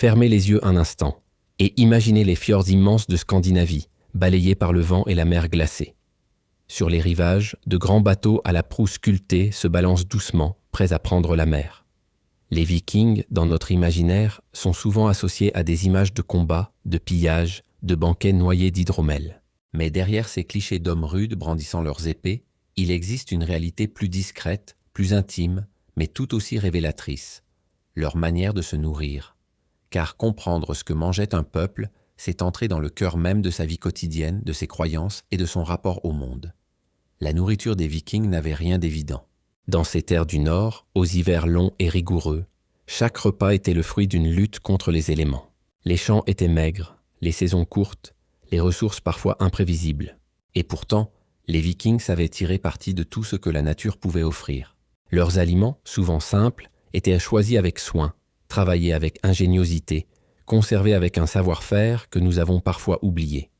Fermez les yeux un instant et imaginez les fjords immenses de Scandinavie, balayés par le vent et la mer glacée. Sur les rivages, de grands bateaux à la proue sculptée se balancent doucement, prêts à prendre la mer. Les Vikings, dans notre imaginaire, sont souvent associés à des images de combats, de pillages, de banquets noyés d'hydromel. Mais derrière ces clichés d'hommes rudes brandissant leurs épées, il existe une réalité plus discrète, plus intime, mais tout aussi révélatrice. Leur manière de se nourrir. Car comprendre ce que mangeait un peuple, c'est entrer dans le cœur même de sa vie quotidienne, de ses croyances et de son rapport au monde. La nourriture des Vikings n'avait rien d'évident. Dans ces terres du Nord, aux hivers longs et rigoureux, chaque repas était le fruit d'une lutte contre les éléments. Les champs étaient maigres, les saisons courtes, les ressources parfois imprévisibles. Et pourtant, les Vikings savaient tirer parti de tout ce que la nature pouvait offrir. Leurs aliments, souvent simples, étaient choisis avec soin, travaillés avec ingéniosité, conservés avec un savoir-faire que nous avons parfois oublié.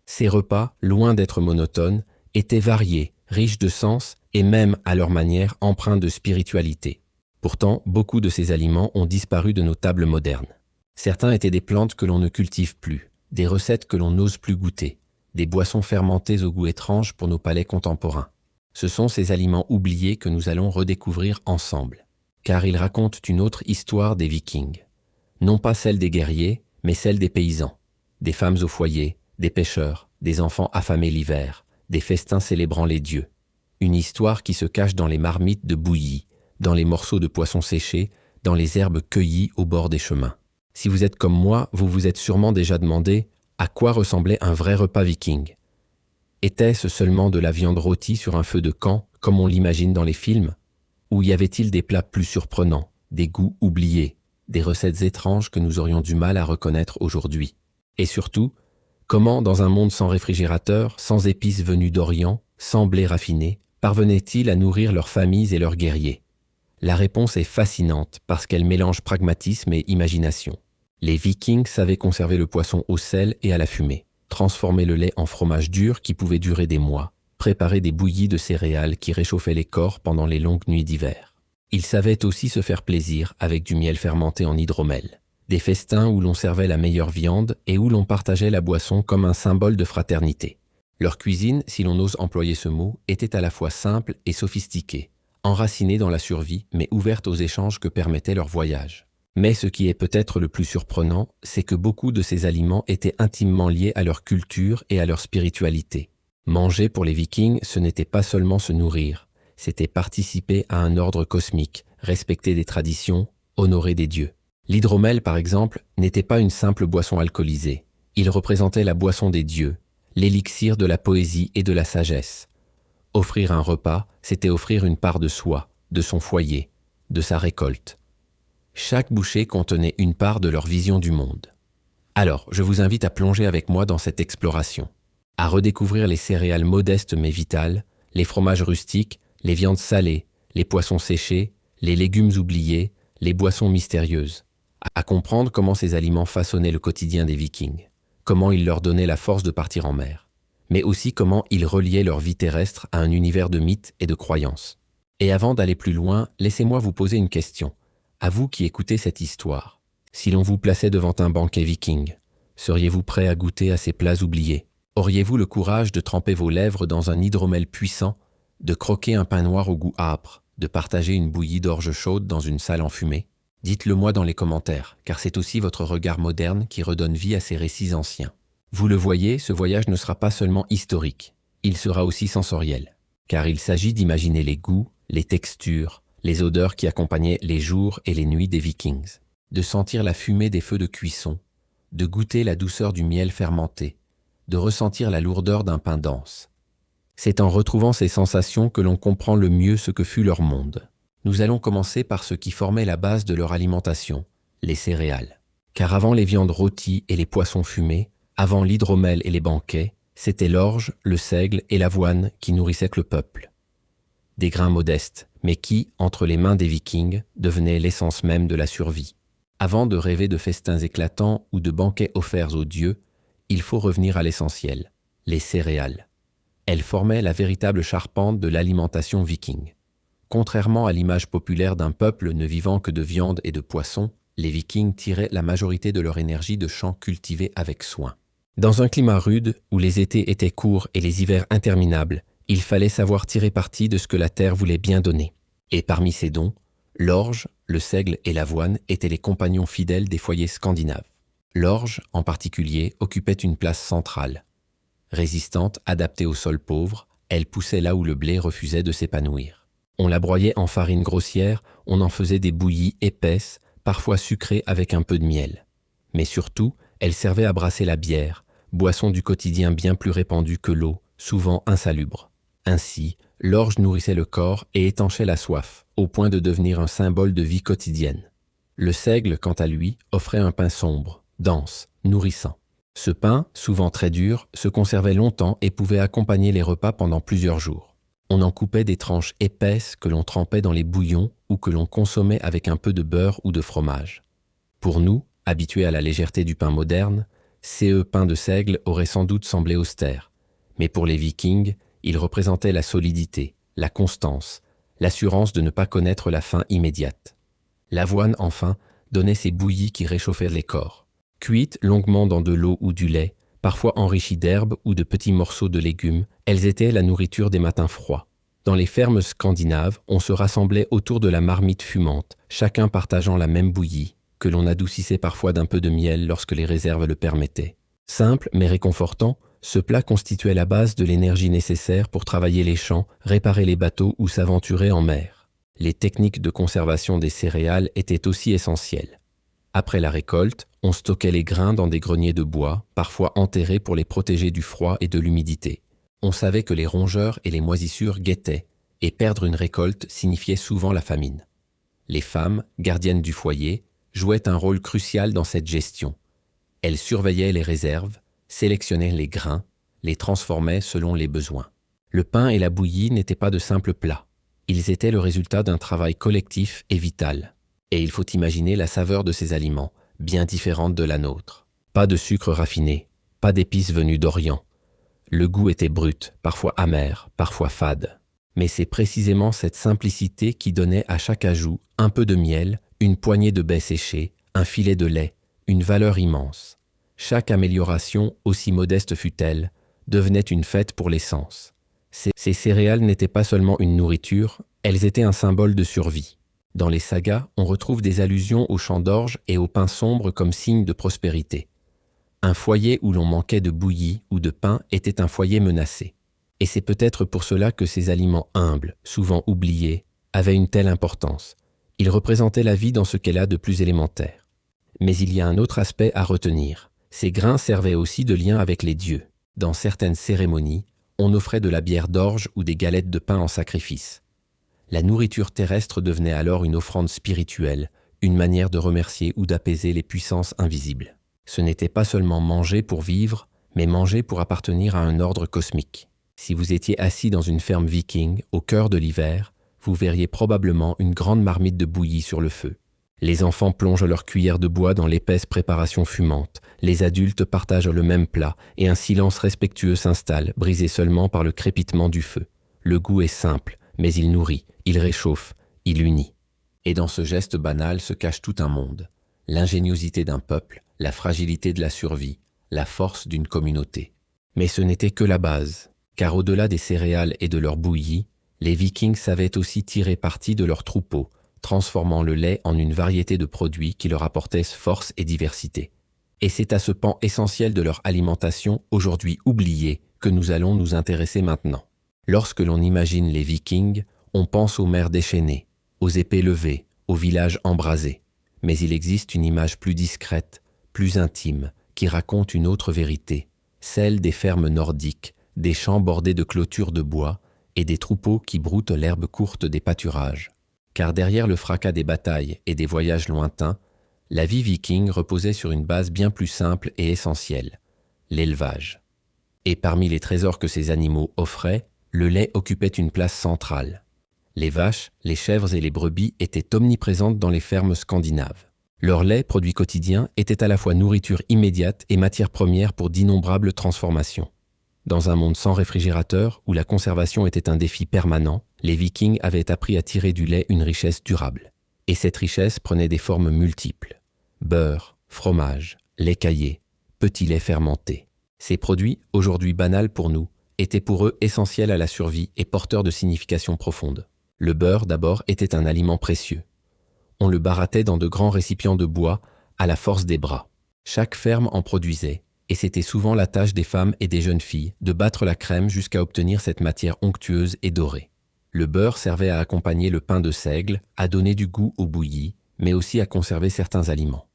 Ces repas, loin d'être monotones, étaient variés, riches de sens et même, à leur manière, empreints de spiritualité. Pourtant, beaucoup de ces aliments ont disparu de nos tables modernes. Certains étaient des plantes que l'on ne cultive plus, des recettes que l'on n'ose plus goûter, des boissons fermentées au goût étrange pour nos palais contemporains. Ce sont ces aliments oubliés que nous allons redécouvrir ensemble, car ils racontent une autre histoire des Vikings. Non pas celle des guerriers, mais celle des paysans, des femmes au foyer, des pêcheurs, des enfants affamés l'hiver, des festins célébrant les dieux. Une histoire qui se cache dans les marmites de bouillie, dans les morceaux de poissons séchés, dans les herbes cueillies au bord des chemins. Si vous êtes comme moi, vous vous êtes sûrement déjà demandé à quoi ressemblait un vrai repas viking. Était-ce seulement de la viande rôtie sur un feu de camp, comme on l'imagine dans les films? Ou y avait-il des plats plus surprenants, des goûts oubliés, des recettes étranges que nous aurions du mal à reconnaître aujourd'hui? Et surtout, comment, dans un monde sans réfrigérateur, sans épices venues d'Orient, sans blé raffiné, parvenaient-ils à nourrir leurs familles et leurs guerriers? La réponse est fascinante parce qu'elle mélange pragmatisme et imagination. Les Vikings savaient conserver le poisson au sel et à la fumée, transformer le lait en fromage dur qui pouvait durer des mois, préparer des bouillies de céréales qui réchauffaient les corps pendant les longues nuits d'hiver. Ils savaient aussi se faire plaisir avec du miel fermenté en hydromel, des festins où l'on servait la meilleure viande et où l'on partageait la boisson comme un symbole de fraternité. Leur cuisine, si l'on ose employer ce mot, était à la fois simple et sophistiquée, enracinée dans la survie mais ouverte aux échanges que permettait leur voyage. Mais ce qui est peut-être le plus surprenant, c'est que beaucoup de ces aliments étaient intimement liés à leur culture et à leur spiritualité. Manger pour les Vikings, ce n'était pas seulement se nourrir, c'était participer à un ordre cosmique, respecter des traditions, honorer des dieux. L'hydromel, par exemple, n'était pas une simple boisson alcoolisée. Il représentait la boisson des dieux, l'élixir de la poésie et de la sagesse. Offrir un repas, c'était offrir une part de soi, de son foyer, de sa récolte. Chaque bouchée contenait une part de leur vision du monde. Alors, je vous invite à plonger avec moi dans cette exploration, à redécouvrir les céréales modestes mais vitales, les fromages rustiques, les viandes salées, les poissons séchés, les légumes oubliés, les boissons mystérieuses, à comprendre comment ces aliments façonnaient le quotidien des Vikings, comment ils leur donnaient la force de partir en mer, mais aussi comment ils reliaient leur vie terrestre à un univers de mythes et de croyances. Et avant d'aller plus loin, laissez-moi vous poser une question. À vous qui écoutez cette histoire, si l'on vous plaçait devant un banquet viking, seriez-vous prêt à goûter à ces plats oubliés? Auriez-vous le courage de tremper vos lèvres dans un hydromel puissant, de croquer un pain noir au goût âpre, de partager une bouillie d'orge chaude dans une salle enfumée? Dites-le moi dans les commentaires, car c'est aussi votre regard moderne qui redonne vie à ces récits anciens. Vous le voyez, ce voyage ne sera pas seulement historique, il sera aussi sensoriel, car il s'agit d'imaginer les goûts, les textures, les odeurs qui accompagnaient les jours et les nuits des Vikings, de sentir la fumée des feux de cuisson, de goûter la douceur du miel fermenté, de ressentir la lourdeur d'un pain dense. C'est en retrouvant ces sensations que l'on comprend le mieux ce que fut leur monde. Nous allons commencer par ce qui formait la base de leur alimentation, les céréales. Car avant les viandes rôties et les poissons fumés, avant l'hydromel et les banquets, c'était l'orge, le seigle et l'avoine qui nourrissaient le peuple. Des grains modestes, mais qui, entre les mains des Vikings, devenaient l'essence même de la survie. Avant de rêver de festins éclatants ou de banquets offerts aux dieux, il faut revenir à l'essentiel, les céréales. Elles formaient la véritable charpente de l'alimentation viking. Contrairement à l'image populaire d'un peuple ne vivant que de viande et de poisson, Les Vikings tiraient la majorité de leur énergie de champs cultivés avec soin. Dans un climat rude, où les étés étaient courts et les hivers interminables, il fallait savoir tirer parti de ce que la terre voulait bien donner. Et parmi ces dons, l'orge, le seigle et l'avoine étaient les compagnons fidèles des foyers scandinaves. L'orge, en particulier, occupait une place centrale. Résistante, adaptée au sol pauvre, elle poussait là où le blé refusait de s'épanouir. On la broyait en farine grossière, on en faisait des bouillies épaisses, parfois sucrées avec un peu de miel. Mais surtout, elle servait à brasser la bière, boisson du quotidien bien plus répandue que l'eau, souvent insalubre. Ainsi, l'orge nourrissait le corps et étanchait la soif, au point de devenir un symbole de vie quotidienne. Le seigle, quant à lui, offrait un pain sombre, dense, nourrissant. Ce pain, souvent très dur, se conservait longtemps et pouvait accompagner les repas pendant plusieurs jours. On en coupait des tranches épaisses que l'on trempait dans les bouillons ou que l'on consommait avec un peu de beurre ou de fromage. Pour nous, habitués à la légèreté du pain moderne, ce pain de seigle aurait sans doute semblé austère. Mais pour les Vikings, il représentait la solidité, la constance, l'assurance de ne pas connaître la faim immédiate. L'avoine, enfin, donnait ces bouillies qui réchauffaient les corps. Cuites longuement dans de l'eau ou du lait, parfois enrichies d'herbes ou de petits morceaux de légumes, elles étaient la nourriture des matins froids. Dans les fermes scandinaves, on se rassemblait autour de la marmite fumante, chacun partageant la même bouillie, que l'on adoucissait parfois d'un peu de miel lorsque les réserves le permettaient. Simple mais réconfortant, ce plat constituait la base de l'énergie nécessaire pour travailler les champs, réparer les bateaux ou s'aventurer en mer. Les techniques de conservation des céréales étaient aussi essentielles. Après la récolte, on stockait les grains dans des greniers de bois, parfois enterrés pour les protéger du froid et de l'humidité. On savait que les rongeurs et les moisissures guettaient, et perdre une récolte signifiait souvent la famine. Les femmes, gardiennes du foyer, jouaient un rôle crucial dans cette gestion. Elles surveillaient les réserves, sélectionnaient les grains, les transformaient selon les besoins. Le pain et la bouillie n'étaient pas de simples plats. Ils étaient le résultat d'un travail collectif et vital. Et il faut imaginer la saveur de ces aliments, bien différente de la nôtre. Pas de sucre raffiné, pas d'épices venues d'Orient. Le goût était brut, parfois amer, parfois fade. Mais c'est précisément cette simplicité qui donnait à chaque ajout un peu de miel, une poignée de baies séchées, un filet de lait, une valeur immense. Chaque amélioration, aussi modeste fût-elle, devenait une fête pour les sens. Ces céréales n'étaient pas seulement une nourriture, elles étaient un symbole de survie. Dans les sagas, on retrouve des allusions aux champs d'orge et au pain sombre comme signe de prospérité. Un foyer où l'on manquait de bouillie ou de pain était un foyer menacé. Et c'est peut-être pour cela que ces aliments humbles, souvent oubliés, avaient une telle importance. Ils représentaient la vie dans ce qu'elle a de plus élémentaire. Mais il y a un autre aspect à retenir. Ces grains servaient aussi de lien avec les dieux. Dans certaines cérémonies, on offrait de la bière d'orge ou des galettes de pain en sacrifice. La nourriture terrestre devenait alors une offrande spirituelle, une manière de remercier ou d'apaiser les puissances invisibles. Ce n'était pas seulement manger pour vivre, mais manger pour appartenir à un ordre cosmique. Si vous étiez assis dans une ferme viking, au cœur de l'hiver, vous verriez probablement une grande marmite de bouillie sur le feu. Les enfants plongent leur cuillère de bois dans l'épaisse préparation fumante, les adultes partagent le même plat, et un silence respectueux s'installe, brisé seulement par le crépitement du feu. Le goût est simple, mais il nourrit, il réchauffe, il unit. Et dans ce geste banal se cache tout un monde. L'ingéniosité d'un peuple, la fragilité de la survie, la force d'une communauté. Mais ce n'était que la base, car au-delà des céréales et de leur bouillie, les Vikings savaient aussi tirer parti de leurs troupeaux, transformant le lait en une variété de produits qui leur apportaient force et diversité. Et c'est à ce pan essentiel de leur alimentation, aujourd'hui oublié, que nous allons nous intéresser maintenant. Lorsque l'on imagine les Vikings, on pense aux mers déchaînées, aux épées levées, aux villages embrasés. Mais il existe une image plus discrète, plus intime, qui raconte une autre vérité, celle des fermes nordiques, des champs bordés de clôtures de bois et des troupeaux qui broutent l'herbe courte des pâturages. Car derrière le fracas des batailles et des voyages lointains, la vie viking reposait sur une base bien plus simple et essentielle, l'élevage. Et parmi les trésors que ces animaux offraient, le lait occupait une place centrale. Les vaches, les chèvres et les brebis étaient omniprésentes dans les fermes scandinaves. Leur lait, produit quotidien, était à la fois nourriture immédiate et matière première pour d'innombrables transformations. Dans un monde sans réfrigérateur, où la conservation était un défi permanent, les Vikings avaient appris à tirer du lait une richesse durable. Et cette richesse prenait des formes multiples. Beurre, fromage, lait caillé, petit lait fermenté. Ces produits, aujourd'hui banals pour nous, étaient pour eux essentiels à la survie et porteurs de significations profondes. Le beurre, d'abord, était un aliment précieux. On le barattait dans de grands récipients de bois à la force des bras. Chaque ferme en produisait, et c'était souvent la tâche des femmes et des jeunes filles de battre la crème jusqu'à obtenir cette matière onctueuse et dorée. Le beurre servait à accompagner le pain de seigle, à donner du goût au bouilli, mais aussi à conserver certains aliments.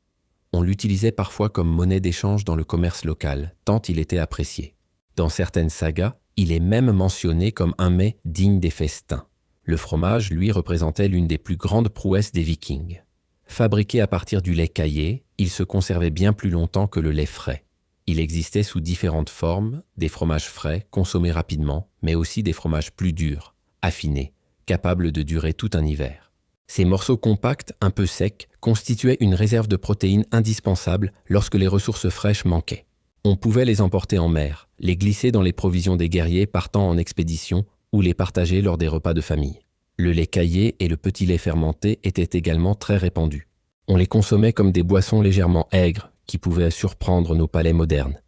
On l'utilisait parfois comme monnaie d'échange dans le commerce local, tant il était apprécié. Dans certaines sagas, il est même mentionné comme un mets digne des festins. Le fromage, lui, représentait l'une des plus grandes prouesses des Vikings. Fabriqué à partir du lait caillé, il se conservait bien plus longtemps que le lait frais. Il existait sous différentes formes, des fromages frais, consommés rapidement, mais aussi des fromages plus durs, affinés, capables de durer tout un hiver. Ces morceaux compacts, un peu secs, constituaient une réserve de protéines indispensable lorsque les ressources fraîches manquaient. On pouvait les emporter en mer, les glisser dans les provisions des guerriers partant en expédition ou les partager lors des repas de famille. Le lait caillé et le petit lait fermenté étaient également très répandus. On les consommait comme des boissons légèrement aigres qui pouvaient surprendre nos palais modernes.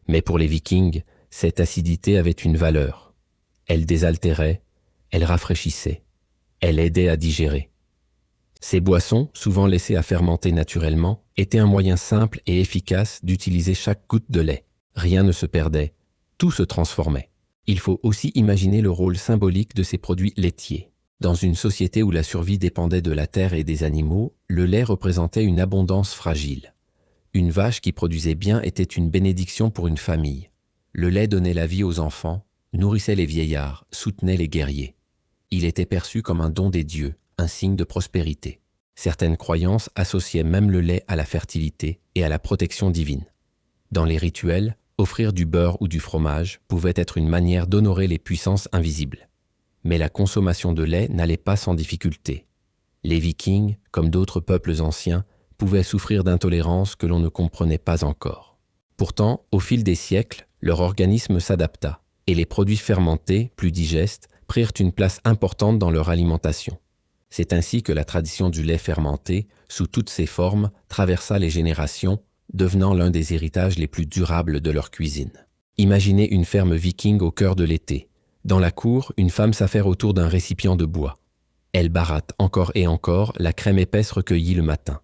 Mais pour les Vikings, cette acidité avait une valeur. Elle désaltérait, elle rafraîchissait, elle aidait à digérer. Ces boissons, souvent laissées à fermenter naturellement, étaient un moyen simple et efficace d'utiliser chaque goutte de lait. Rien ne se perdait, tout se transformait. Il faut aussi imaginer le rôle symbolique de ces produits laitiers. Dans une société où la survie dépendait de la terre et des animaux, le lait représentait une abondance fragile. Une vache qui produisait bien était une bénédiction pour une famille. Le lait donnait la vie aux enfants, nourrissait les vieillards, soutenait les guerriers. Il était perçu comme un don des dieux, un signe de prospérité. Certaines croyances associaient même le lait à la fertilité et à la protection divine. Dans les rituels, offrir du beurre ou du fromage pouvait être une manière d'honorer les puissances invisibles. Mais la consommation de lait n'allait pas sans difficulté. Les Vikings, comme d'autres peuples anciens, pouvaient souffrir d'intolérances que l'on ne comprenait pas encore. Pourtant, au fil des siècles, leur organisme s'adapta, et les produits fermentés, plus digestes, prirent une place importante dans leur alimentation. C'est ainsi que la tradition du lait fermenté, sous toutes ses formes, traversa les générations, devenant l'un des héritages les plus durables de leur cuisine. Imaginez une ferme viking au cœur de l'été. Dans la cour, une femme s'affaire autour d'un récipient de bois. Elle baratte encore et encore la crème épaisse recueillie le matin.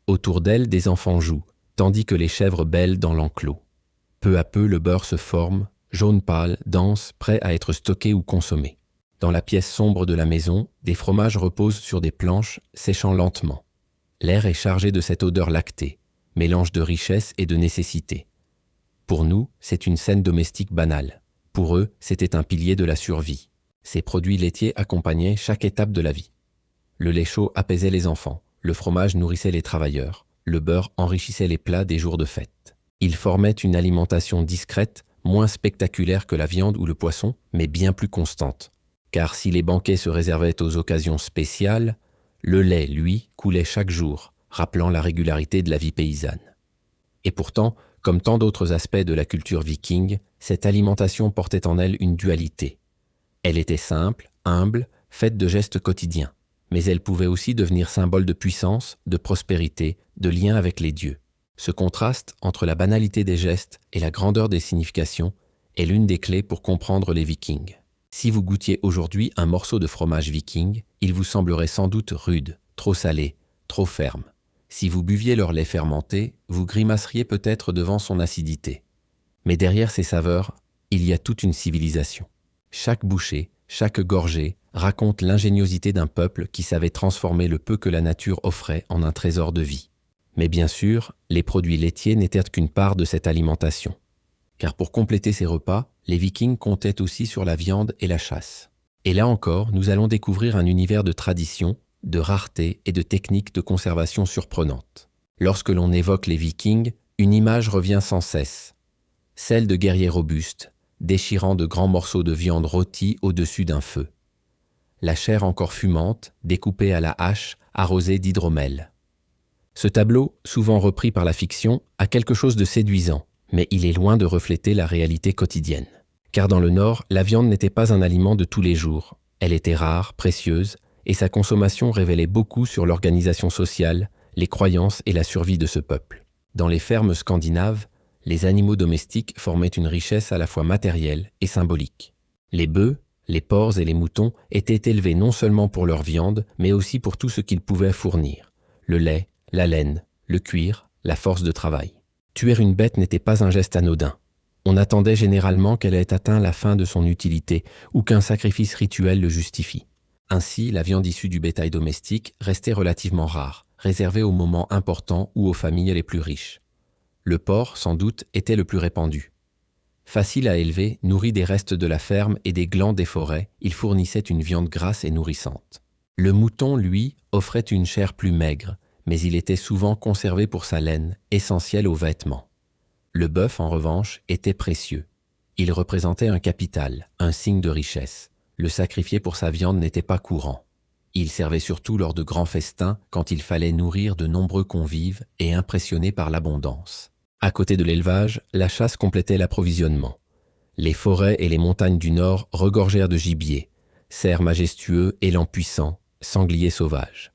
Autour d'elle, des enfants jouent, tandis que les chèvres bêlent dans l'enclos. Peu à peu, le beurre se forme, jaune pâle, dense, prêt à être stocké ou consommé. Dans la pièce sombre de la maison, des fromages reposent sur des planches, séchant lentement. L'air est chargé de cette odeur lactée, mélange de richesse et de nécessité. Pour nous, c'est une scène domestique banale. Pour eux, c'était un pilier de la survie. Ces produits laitiers accompagnaient chaque étape de la vie. Le lait chaud apaisait les enfants, le fromage nourrissait les travailleurs, le beurre enrichissait les plats des jours de fête. Ils formaient une alimentation discrète, moins spectaculaire que la viande ou le poisson, mais bien plus constante. Car si les banquets se réservaient aux occasions spéciales, le lait, lui, coulait chaque jour, rappelant la régularité de la vie paysanne. Et pourtant, comme tant d'autres aspects de la culture viking, cette alimentation portait en elle une dualité. Elle était simple, humble, faite de gestes quotidiens, mais elle pouvait aussi devenir symbole de puissance, de prospérité, de lien avec les dieux. Ce contraste entre la banalité des gestes et la grandeur des significations est l'une des clés pour comprendre les Vikings. Si vous goûtiez aujourd'hui un morceau de fromage viking, il vous semblerait sans doute rude, trop salé, trop ferme. Si vous buviez leur lait fermenté, vous grimaceriez peut-être devant son acidité. Mais derrière ces saveurs, il y a toute une civilisation. Chaque bouchée, chaque gorgée raconte l'ingéniosité d'un peuple qui savait transformer le peu que la nature offrait en un trésor de vie. Mais bien sûr, les produits laitiers n'étaient qu'une part de cette alimentation. Car pour compléter ces repas, les Vikings comptaient aussi sur la viande et la chasse. Et là encore, nous allons découvrir un univers de tradition, de rareté et de techniques de conservation surprenantes. Lorsque l'on évoque les Vikings, une image revient sans cesse. Celle de guerriers robustes, déchirant de grands morceaux de viande rôtis au-dessus d'un feu. La chair encore fumante, découpée à la hache, arrosée d'hydromel. Ce tableau, souvent repris par la fiction, a quelque chose de séduisant, mais il est loin de refléter la réalité quotidienne. Car dans le Nord, la viande n'était pas un aliment de tous les jours. Elle était rare, précieuse, et sa consommation révélait beaucoup sur l'organisation sociale, les croyances et la survie de ce peuple. Dans les fermes scandinaves, les animaux domestiques formaient une richesse à la fois matérielle et symbolique. Les bœufs, les porcs et les moutons étaient élevés non seulement pour leur viande, mais aussi pour tout ce qu'ils pouvaient fournir: le lait, la laine, le cuir, la force de travail. Tuer une bête n'était pas un geste anodin. On attendait généralement qu'elle ait atteint la fin de son utilité ou qu'un sacrifice rituel le justifie. Ainsi, la viande issue du bétail domestique restait relativement rare, réservée aux moments importants ou aux familles les plus riches. Le porc, sans doute, était le plus répandu. Facile à élever, nourri des restes de la ferme et des glands des forêts, il fournissait une viande grasse et nourrissante. Le mouton, lui, offrait une chair plus maigre, mais il était souvent conservé pour sa laine, essentielle aux vêtements. Le bœuf, en revanche, était précieux. Il représentait un capital, un signe de richesse. Le sacrifier pour sa viande n'était pas courant. Il servait surtout lors de grands festins, quand il fallait nourrir de nombreux convives et impressionner par l'abondance. À côté de l'élevage, la chasse complétait l'approvisionnement. Les forêts et les montagnes du nord regorgèrent de gibier, cerfs majestueux, élans puissants, sangliers sauvages.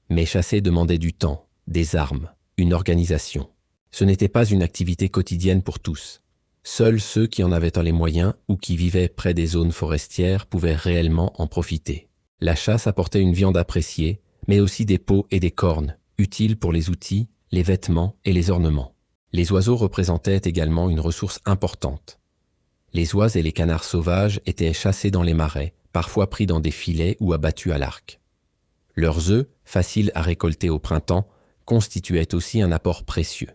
Mais chasser demandait du temps, des armes, une organisation. Ce n'était pas une activité quotidienne pour tous. Seuls ceux qui en avaient les moyens ou qui vivaient près des zones forestières pouvaient réellement en profiter. La chasse apportait une viande appréciée, mais aussi des peaux et des cornes, utiles pour les outils, les vêtements et les ornements. Les oiseaux représentaient également une ressource importante. Les oies et les canards sauvages étaient chassés dans les marais, parfois pris dans des filets ou abattus à l'arc. Leurs œufs, faciles à récolter au printemps, constituaient aussi un apport précieux.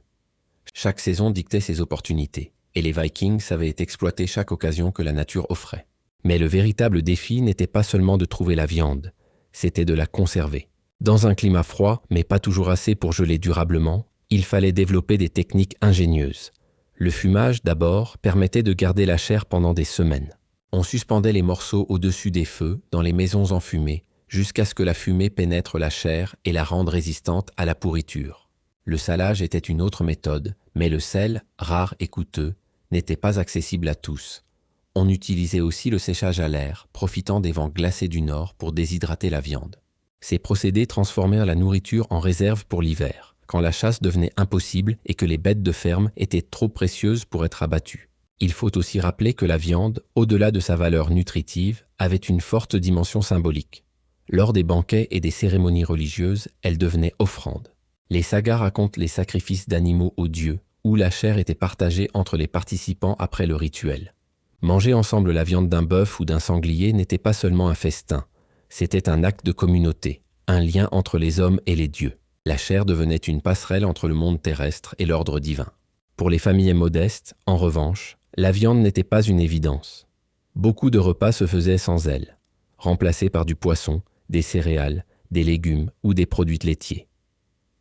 Chaque saison dictait ses opportunités, et les Vikings savaient exploiter chaque occasion que la nature offrait. Mais le véritable défi n'était pas seulement de trouver la viande, c'était de la conserver. Dans un climat froid, mais pas toujours assez pour geler durablement, il fallait développer des techniques ingénieuses. Le fumage, d'abord, permettait de garder la chair pendant des semaines. On suspendait les morceaux au-dessus des feux, dans les maisons enfumées, jusqu'à ce que la fumée pénètre la chair et la rende résistante à la pourriture. Le salage était une autre méthode, mais le sel, rare et coûteux, n'était pas accessible à tous. On utilisait aussi le séchage à l'air, profitant des vents glacés du nord pour déshydrater la viande. Ces procédés transformèrent la nourriture en réserve pour l'hiver, quand la chasse devenait impossible et que les bêtes de ferme étaient trop précieuses pour être abattues. Il faut aussi rappeler que la viande, au-delà de sa valeur nutritive, avait une forte dimension symbolique. Lors des banquets et des cérémonies religieuses, elle devenait offrande. Les sagas racontent les sacrifices d'animaux aux dieux, où la chair était partagée entre les participants après le rituel. Manger ensemble la viande d'un bœuf ou d'un sanglier n'était pas seulement un festin, c'était un acte de communauté, un lien entre les hommes et les dieux. La chair devenait une passerelle entre le monde terrestre et l'ordre divin. Pour les familles modestes, en revanche, la viande n'était pas une évidence. Beaucoup de repas se faisaient sans elle, remplacés par du poisson, des céréales, des légumes ou des produits laitiers.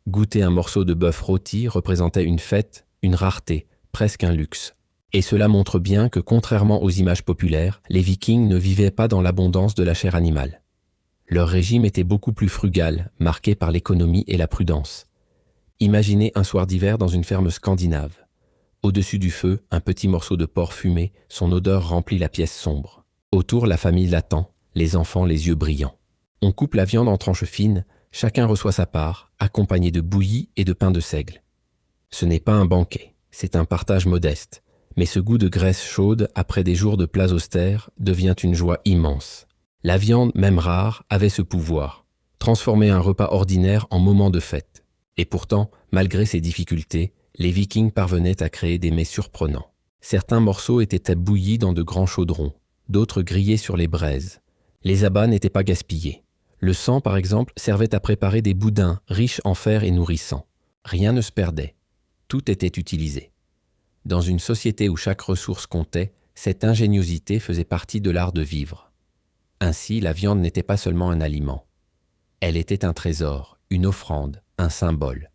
Goûter un morceau de bœuf rôti représentait une fête, une rareté, presque un luxe. Et cela montre bien que, contrairement aux images populaires, les Vikings ne vivaient pas dans l'abondance de la chair animale. Leur régime était beaucoup plus frugal, marqué par l'économie et la prudence. Imaginez un soir d'hiver dans une ferme scandinave. Au-dessus du feu, un petit morceau de porc fumé, son odeur remplit la pièce sombre. Autour, la famille l'attend, les enfants les yeux brillants. On coupe la viande en tranches fines, chacun reçoit sa part, accompagné de bouillie et de pain de seigle. Ce n'est pas un banquet, c'est un partage modeste, mais ce goût de graisse chaude, après des jours de plats austères, devient une joie immense. La viande, même rare, avait ce pouvoir, transformer un repas ordinaire en moment de fête. Et pourtant, malgré ces difficultés, les Vikings parvenaient à créer des mets surprenants. Certains morceaux étaient bouillis dans de grands chaudrons, d'autres grillés sur les braises. Les abats n'étaient pas gaspillés. Le sang, par exemple, servait à préparer des boudins riches en fer et nourrissants. Rien ne se perdait. Tout était utilisé. Dans une société où chaque ressource comptait, cette ingéniosité faisait partie de l'art de vivre. Ainsi, la viande n'était pas seulement un aliment. Elle était un trésor, une offrande, un symbole.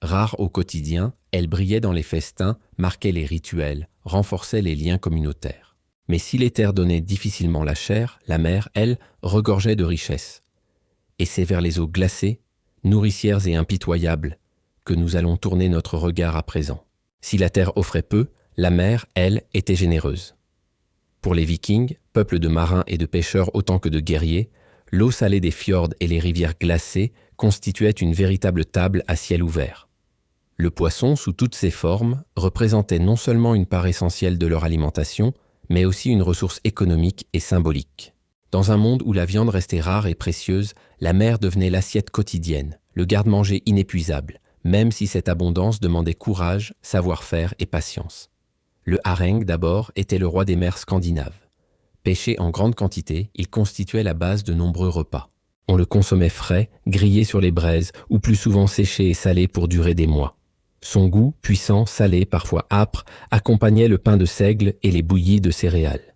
Rare au quotidien, elle brillait dans les festins, marquait les rituels, renforçait les liens communautaires. Mais si les terres donnaient difficilement la chair, la mer, elle, regorgeait de richesses. Et c'est vers les eaux glacées, nourricières et impitoyables, que nous allons tourner notre regard à présent. Si la terre offrait peu, la mer, elle, était généreuse. Pour les Vikings, peuple de marins et de pêcheurs autant que de guerriers, l'eau salée des fjords et les rivières glacées constituait une véritable table à ciel ouvert. Le poisson, sous toutes ses formes, représentait non seulement une part essentielle de leur alimentation, mais aussi une ressource économique et symbolique. Dans un monde où la viande restait rare et précieuse, la mer devenait l'assiette quotidienne, le garde-manger inépuisable, même si cette abondance demandait courage, savoir-faire et patience. Le harengue, d'abord, était le roi des mers scandinaves. Pêché en grande quantité, il constituait la base de nombreux repas. On le consommait frais, grillé sur les braises, ou plus souvent séché et salé pour durer des mois. Son goût, puissant, salé, parfois âpre, accompagnait le pain de seigle et les bouillies de céréales.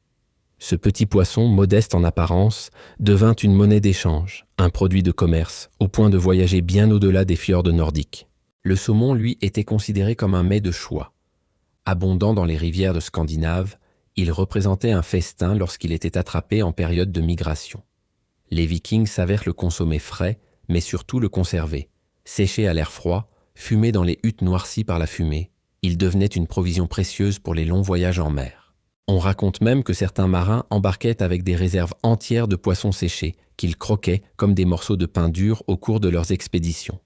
Ce petit poisson, modeste en apparence, devint une monnaie d'échange, un produit de commerce, au point de voyager bien au-delà des fjords nordiques. Le saumon, lui, était considéré comme un mets de choix. Abondant dans les rivières de Scandinave, il représentait un festin lorsqu'il était attrapé en période de migration. Les Vikings savaient le consommer frais, mais surtout le conserver. Séché à l'air froid, fumé dans les huttes noircies par la fumée, il devenait une provision précieuse pour les longs voyages en mer. On raconte même que certains marins embarquaient avec des réserves entières de poissons séchés, qu'ils croquaient comme des morceaux de pain dur au cours de leurs expéditions.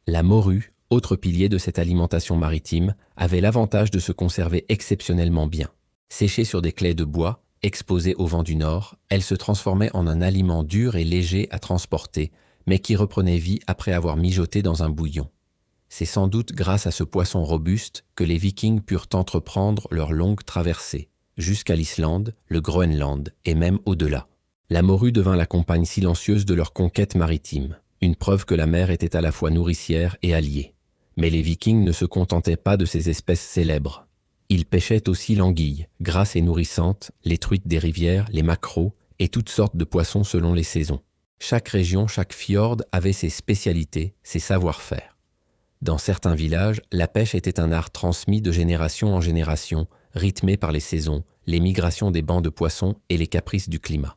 La morue, autre pilier de cette alimentation maritime, avait l'avantage de se conserver exceptionnellement bien. Séchée sur des claies de bois, exposée au vent du nord, elle se transformait en un aliment dur et léger à transporter, mais qui reprenait vie après avoir mijoté dans un bouillon. C'est sans doute grâce à ce poisson robuste que les Vikings purent entreprendre leur longue traversée, jusqu'à l'Islande, le Groenland et même au-delà. La morue devint la compagne silencieuse de leur conquête maritime, une preuve que la mer était à la fois nourricière et alliée. Mais les Vikings ne se contentaient pas de ces espèces célèbres. Ils pêchaient aussi l'anguille, grasse et nourrissante, les truites des rivières, les maquereaux et toutes sortes de poissons selon les saisons. Chaque région, chaque fjord avait ses spécialités, ses savoir-faire. Dans certains villages, la pêche était un art transmis de génération en génération, rythmé par les saisons, les migrations des bancs de poissons et les caprices du climat.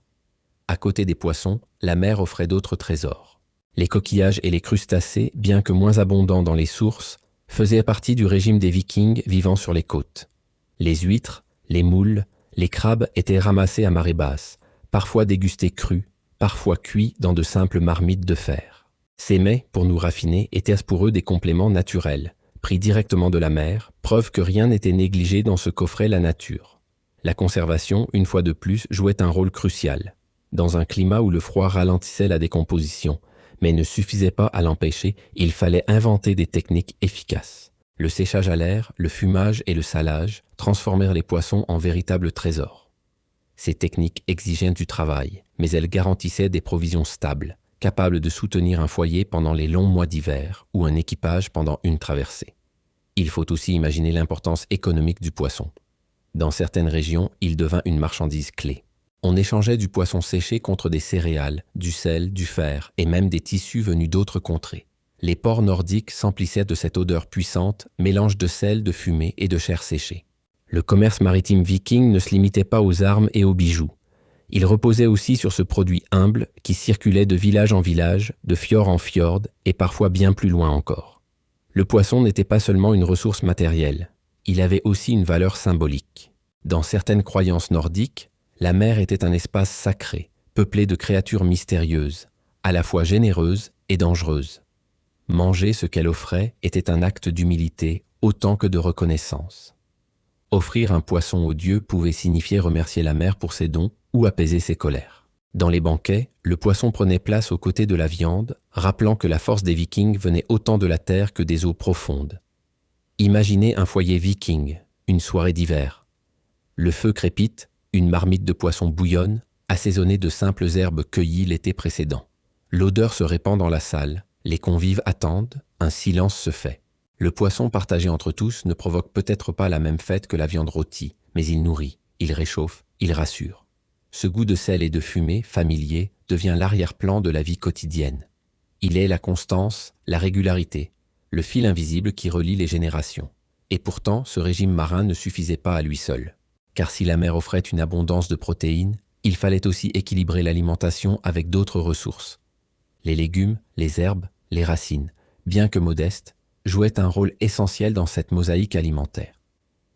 À côté des poissons, la mer offrait d'autres trésors. Les coquillages et les crustacés, bien que moins abondants dans les sources, faisaient partie du régime des Vikings vivant sur les côtes. Les huîtres, les moules, les crabes étaient ramassés à marée basse, parfois dégustés crus, parfois cuits dans de simples marmites de fer. Ces mets, pour nous raffiner, étaient pour eux des compléments naturels, pris directement de la mer, preuve que rien n'était négligé dans ce qu'offrait la nature. La conservation, une fois de plus, jouait un rôle crucial. Dans un climat où le froid ralentissait la décomposition, mais ne suffisait pas à l'empêcher, il fallait inventer des techniques efficaces. Le séchage à l'air, le fumage et le salage transformèrent les poissons en véritables trésors. Ces techniques exigeaient du travail, mais elles garantissaient des provisions stables, capables de soutenir un foyer pendant les longs mois d'hiver ou un équipage pendant une traversée. Il faut aussi imaginer l'importance économique du poisson. Dans certaines régions, il devint une marchandise clé. On échangeait du poisson séché contre des céréales, du sel, du fer et même des tissus venus d'autres contrées. Les ports nordiques s'emplissaient de cette odeur puissante, mélange de sel, de fumée et de chair séchée. Le commerce maritime viking ne se limitait pas aux armes et aux bijoux. Il reposait aussi sur ce produit humble qui circulait de village en village, de fjord en fjord et parfois bien plus loin encore. Le poisson n'était pas seulement une ressource matérielle, il avait aussi une valeur symbolique. Dans certaines croyances nordiques, la mer était un espace sacré, peuplé de créatures mystérieuses, à la fois généreuses et dangereuses. Manger ce qu'elle offrait était un acte d'humilité autant que de reconnaissance. Offrir un poisson aux dieux pouvait signifier remercier la mer pour ses dons ou apaiser ses colères. Dans les banquets, le poisson prenait place aux côtés de la viande, rappelant que la force des Vikings venait autant de la terre que des eaux profondes. Imaginez un foyer viking, une soirée d'hiver. Le feu crépite, une marmite de poisson bouillonne, assaisonnée de simples herbes cueillies l'été précédent. L'odeur se répand dans la salle, les convives attendent, un silence se fait. Le poisson partagé entre tous ne provoque peut-être pas la même fête que la viande rôtie, mais il nourrit, il réchauffe, il rassure. Ce goût de sel et de fumée, familier, devient l'arrière-plan de la vie quotidienne. Il est la constance, la régularité, le fil invisible qui relie les générations. Et pourtant, ce régime marin ne suffisait pas à lui seul. Car si la mer offrait une abondance de protéines, il fallait aussi équilibrer l'alimentation avec d'autres ressources. Les légumes, les herbes, les racines, bien que modestes, jouaient un rôle essentiel dans cette mosaïque alimentaire.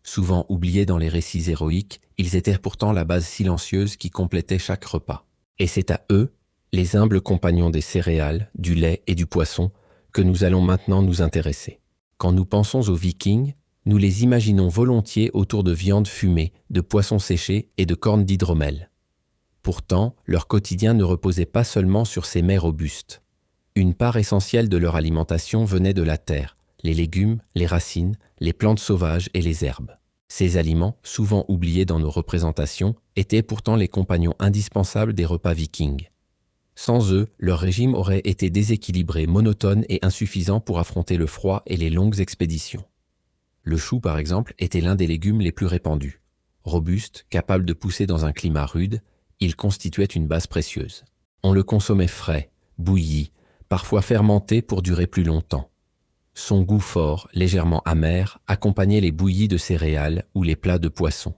Souvent oubliés dans les récits héroïques, ils étaient pourtant la base silencieuse qui complétait chaque repas. Et c'est à eux, les humbles compagnons des céréales, du lait et du poisson, que nous allons maintenant nous intéresser. Quand nous pensons aux Vikings, nous les imaginons volontiers autour de viandes fumées, de poissons séchés et de cornes d'hydromel. Pourtant, leur quotidien ne reposait pas seulement sur ces mets robustes. Une part essentielle de leur alimentation venait de la terre, les légumes, les racines, les plantes sauvages et les herbes. Ces aliments, souvent oubliés dans nos représentations, étaient pourtant les compagnons indispensables des repas vikings. Sans eux, leur régime aurait été déséquilibré, monotone et insuffisant pour affronter le froid et les longues expéditions. Le chou, par exemple, était l'un des légumes les plus répandus. Robuste, capable de pousser dans un climat rude, il constituait une base précieuse. On le consommait frais, bouilli, parfois fermenté pour durer plus longtemps. Son goût fort, légèrement amer, accompagnait les bouillies de céréales ou les plats de poisson.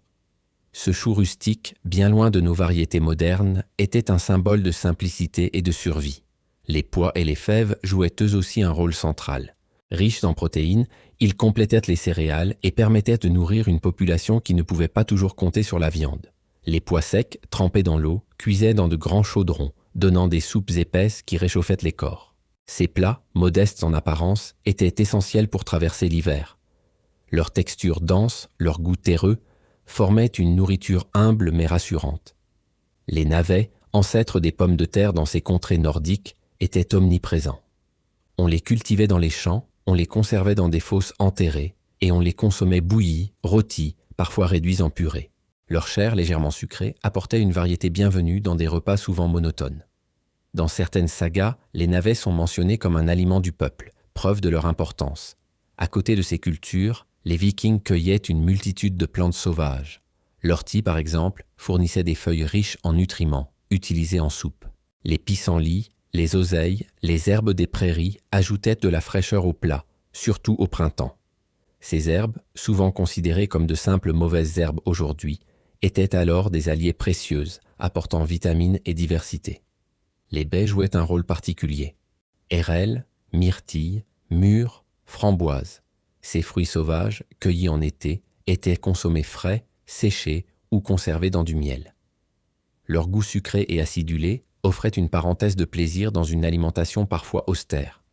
Ce chou rustique, bien loin de nos variétés modernes, était un symbole de simplicité et de survie. Les pois et les fèves jouaient eux aussi un rôle central. Riches en protéines, ils complétaient les céréales et permettaient de nourrir une population qui ne pouvait pas toujours compter sur la viande. Les pois secs, trempés dans l'eau, cuisaient dans de grands chaudrons, donnant des soupes épaisses qui réchauffaient les corps. Ces plats, modestes en apparence, étaient essentiels pour traverser l'hiver. Leur texture dense, leur goût terreux, formaient une nourriture humble mais rassurante. Les navets, ancêtres des pommes de terre dans ces contrées nordiques, étaient omniprésents. On les cultivait dans les champs, on les conservait dans des fosses enterrées, et on les consommait bouillis, rôtis, parfois réduits en purée. Leur chair, légèrement sucrée, apportait une variété bienvenue dans des repas souvent monotones. Dans certaines sagas, les navets sont mentionnés comme un aliment du peuple, preuve de leur importance. À côté de ces cultures, les Vikings cueillaient une multitude de plantes sauvages. L'ortie, par exemple, fournissait des feuilles riches en nutriments, utilisées en soupe. Les pissenlits, les oseilles, les herbes des prairies ajoutaient de la fraîcheur au plat, surtout au printemps. Ces herbes, souvent considérées comme de simples mauvaises herbes aujourd'hui, étaient alors des alliées précieuses, apportant vitamines et diversité. Les baies jouaient un rôle particulier. Hérelles, myrtilles, mûres, framboises. Ces fruits sauvages, cueillis en été, étaient consommés frais, séchés ou conservés dans du miel. Leur goût sucré et acidulé offrait une parenthèse de plaisir dans une alimentation parfois austère.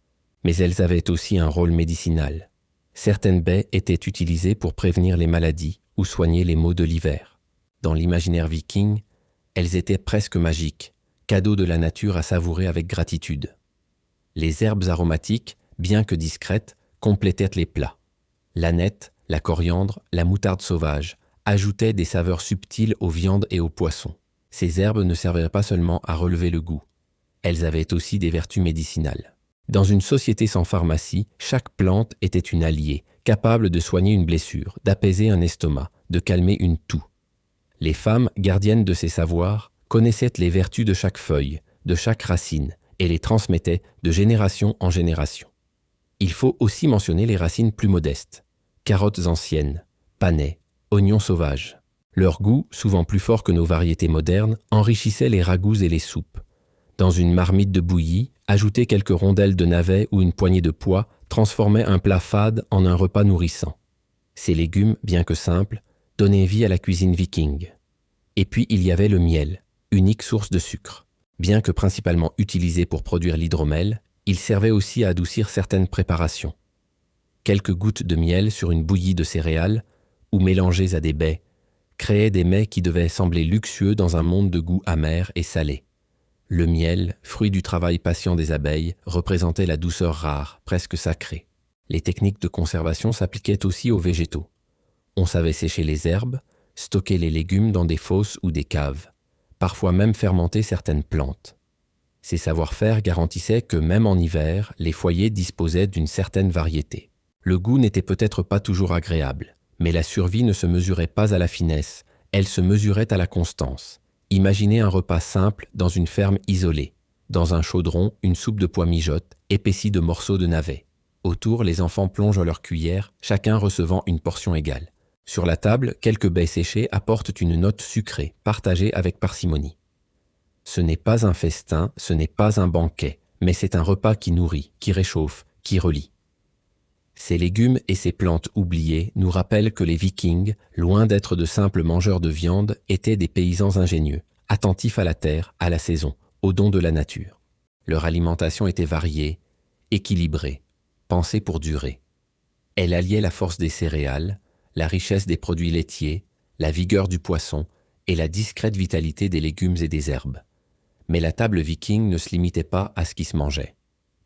Mais elles avaient aussi un rôle médicinal. Certaines baies étaient utilisées pour prévenir les maladies ou soigner les maux de l'hiver. Dans l'imaginaire viking, elles étaient presque magiques, cadeaux de la nature à savourer avec gratitude. Les herbes aromatiques, bien que discrètes, complétaient les plats. L'aneth, la coriandre, la moutarde sauvage ajoutaient des saveurs subtiles aux viandes et aux poissons. Ces herbes ne servaient pas seulement à relever le goût. Elles avaient aussi des vertus médicinales. Dans une société sans pharmacie, chaque plante était une alliée, capable de soigner une blessure, d'apaiser un estomac, de calmer une toux. Les femmes, gardiennes de ces savoirs, connaissaient les vertus de chaque feuille, de chaque racine, et les transmettaient de génération en génération. Il faut aussi mentionner les racines plus modestes. Carottes anciennes, panais, oignons sauvages. Leur goût, souvent plus fort que nos variétés modernes, enrichissait les ragoûts et les soupes. Dans une marmite de bouillie, ajouter quelques rondelles de navets ou une poignée de pois transformait un plat fade en un repas nourrissant. Ces légumes, bien que simples, donnaient vie à la cuisine viking. Et puis il y avait le miel, unique source de sucre. Bien que principalement utilisé pour produire l'hydromel, il servait aussi à adoucir certaines préparations. Quelques gouttes de miel sur une bouillie de céréales, ou mélangées à des baies, créaient des mets qui devaient sembler luxueux dans un monde de goût amer et salé. Le miel, fruit du travail patient des abeilles, représentait la douceur rare, presque sacrée. Les techniques de conservation s'appliquaient aussi aux végétaux. On savait sécher les herbes, stocker les légumes dans des fosses ou des caves, parfois même fermenter certaines plantes. Ces savoir-faire garantissaient que même en hiver, les foyers disposaient d'une certaine variété. Le goût n'était peut-être pas toujours agréable, mais la survie ne se mesurait pas à la finesse, elle se mesurait à la constance. Imaginez un repas simple dans une ferme isolée. Dans un chaudron, une soupe de pois mijote, épaissie de morceaux de navets. Autour, les enfants plongent leur cuillère, chacun recevant une portion égale. Sur la table, quelques baies séchées apportent une note sucrée, partagée avec parcimonie. Ce n'est pas un festin, ce n'est pas un banquet, mais c'est un repas qui nourrit, qui réchauffe, qui relie. Ces légumes et ces plantes oubliées nous rappellent que les Vikings, loin d'être de simples mangeurs de viande, étaient des paysans ingénieux, attentifs à la terre, à la saison, aux dons de la nature. Leur alimentation était variée, équilibrée, pensée pour durer. Elle alliait la force des céréales, la richesse des produits laitiers, la vigueur du poisson et la discrète vitalité des légumes et des herbes. Mais la table viking ne se limitait pas à ce qui se mangeait,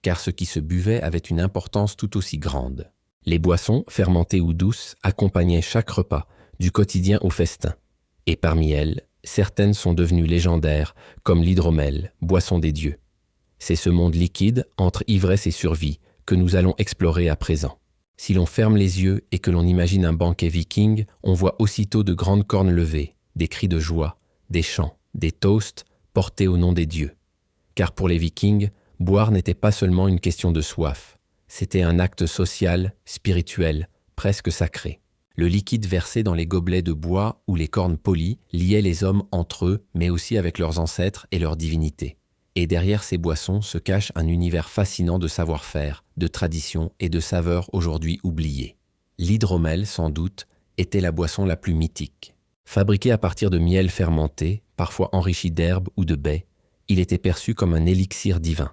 car ce qui se buvait avait une importance tout aussi grande. Les boissons, fermentées ou douces, accompagnaient chaque repas, du quotidien au festin. Et parmi elles, certaines sont devenues légendaires, comme l'hydromel, boisson des dieux. C'est ce monde liquide, entre ivresse et survie, que nous allons explorer à présent. Si l'on ferme les yeux et que l'on imagine un banquet viking, on voit aussitôt de grandes cornes levées, des cris de joie, des chants, des toasts portés au nom des dieux. Car pour les vikings, boire n'était pas seulement une question de soif, c'était un acte social, spirituel, presque sacré. Le liquide versé dans les gobelets de bois ou les cornes polies liait les hommes entre eux, mais aussi avec leurs ancêtres et leurs divinités. Et derrière ces boissons se cache un univers fascinant de savoir-faire, de traditions et de saveurs aujourd'hui oubliées. L'hydromel, sans doute, était la boisson la plus mythique. Fabriqué à partir de miel fermenté, parfois enrichi d'herbes ou de baies, il était perçu comme un élixir divin.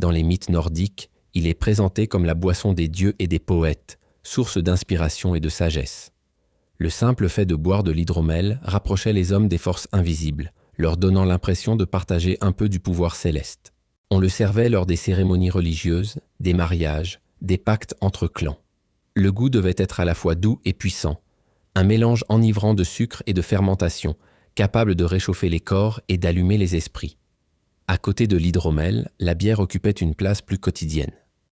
Dans les mythes nordiques, il est présenté comme la boisson des dieux et des poètes, source d'inspiration et de sagesse. Le simple fait de boire de l'hydromel rapprochait les hommes des forces invisibles, leur donnant l'impression de partager un peu du pouvoir céleste. On le servait lors des cérémonies religieuses, des mariages, des pactes entre clans. Le goût devait être à la fois doux et puissant, un mélange enivrant de sucre et de fermentation, capable de réchauffer les corps et d'allumer les esprits. À côté de l'hydromel, la bière occupait une place plus quotidienne.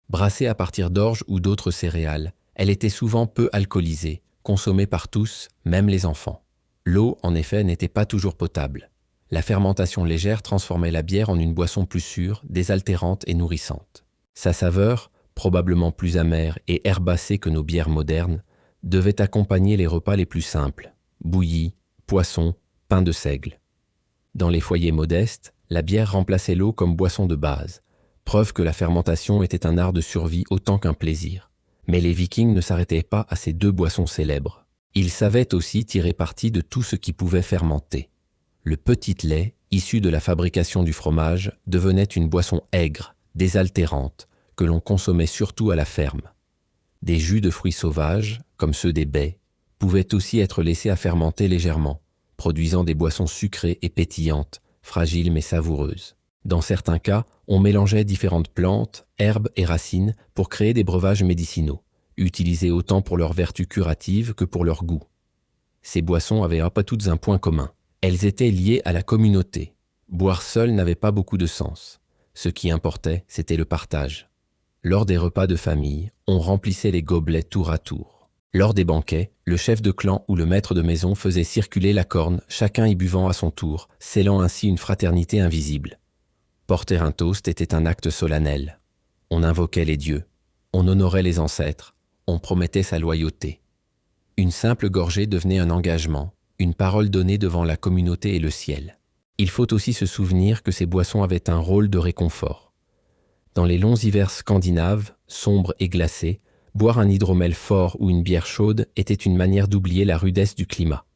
Brassée à partir d'orge ou d'autres céréales, elle était souvent peu alcoolisée, consommée par tous, même les enfants. L'eau, en effet, n'était pas toujours potable. La fermentation légère transformait la bière en une boisson plus sûre, désaltérante et nourrissante. Sa saveur, probablement plus amère et herbacée que nos bières modernes, devait accompagner les repas les plus simples, bouillies, poissons, pain de seigle. Dans les foyers modestes, la bière remplaçait l'eau comme boisson de base, preuve que la fermentation était un art de survie autant qu'un plaisir. Mais les Vikings ne s'arrêtaient pas à ces deux boissons célèbres. Ils savaient aussi tirer parti de tout ce qui pouvait fermenter. Le petit lait, issu de la fabrication du fromage, devenait une boisson aigre, désaltérante, que l'on consommait surtout à la ferme. Des jus de fruits sauvages, comme ceux des baies, pouvaient aussi être laissés à fermenter légèrement, produisant des boissons sucrées et pétillantes, fragiles mais savoureuses. Dans certains cas, on mélangeait différentes plantes, herbes et racines pour créer des breuvages médicinaux, utilisés autant pour leurs vertus curatives que pour leur goût. Ces boissons avaient pas toutes un point commun. Elles étaient liées à la communauté. Boire seul n'avait pas beaucoup de sens. Ce qui importait, c'était le partage. Lors des repas de famille, on remplissait les gobelets tour à tour. Lors des banquets, le chef de clan ou le maître de maison faisait circuler la corne, chacun y buvant à son tour, scellant ainsi une fraternité invisible. Porter un toast était un acte solennel. On invoquait les dieux, on honorait les ancêtres, on promettait sa loyauté. Une simple gorgée devenait un engagement, une parole donnée devant la communauté et le ciel. Il faut aussi se souvenir que ces boissons avaient un rôle de réconfort. Dans les longs hivers scandinaves, sombres et glacés, boire un hydromel fort ou une bière chaude était une manière d'oublier la rudesse du climat.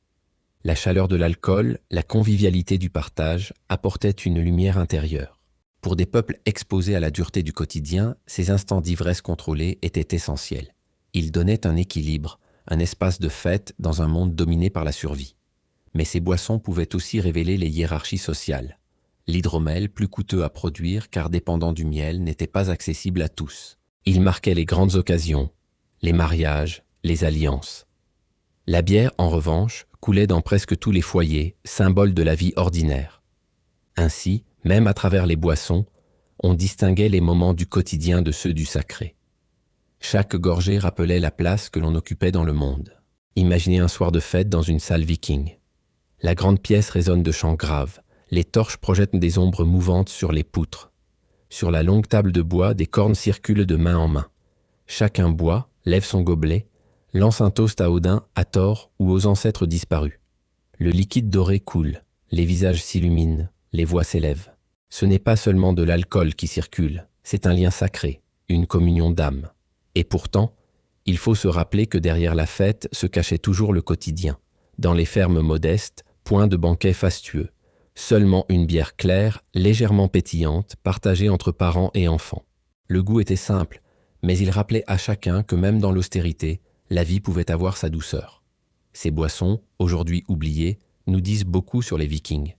La chaleur de l'alcool, la convivialité du partage apportaient une lumière intérieure. Pour des peuples exposés à la dureté du quotidien, ces instants d'ivresse contrôlée étaient essentiels. Ils donnaient un équilibre, un espace de fête dans un monde dominé par la survie. Mais ces boissons pouvaient aussi révéler les hiérarchies sociales. L'hydromel, plus coûteux à produire car dépendant du miel, n'était pas accessible à tous. Il marquait les grandes occasions, les mariages, les alliances. La bière, en revanche, coulait dans presque tous les foyers, symbole de la vie ordinaire. Ainsi, même à travers les boissons, on distinguait les moments du quotidien de ceux du sacré. Chaque gorgée rappelait la place que l'on occupait dans le monde. Imaginez un soir de fête dans une salle viking. La grande pièce résonne de chants graves, les torches projettent des ombres mouvantes sur les poutres. Sur la longue table de bois, des cornes circulent de main en main. Chacun boit, lève son gobelet, lance un toast à Odin, à Thor ou aux ancêtres disparus. Le liquide doré coule, les visages s'illuminent, les voix s'élèvent. Ce n'est pas seulement de l'alcool qui circule, c'est un lien sacré, une communion d'âme. Et pourtant, il faut se rappeler que derrière la fête se cachait toujours le quotidien. Dans les fermes modestes, point de banquets fastueux. Seulement une bière claire, légèrement pétillante, partagée entre parents et enfants. Le goût était simple, mais il rappelait à chacun que même dans l'austérité, la vie pouvait avoir sa douceur. Ces boissons, aujourd'hui oubliées, nous disent beaucoup sur les Vikings.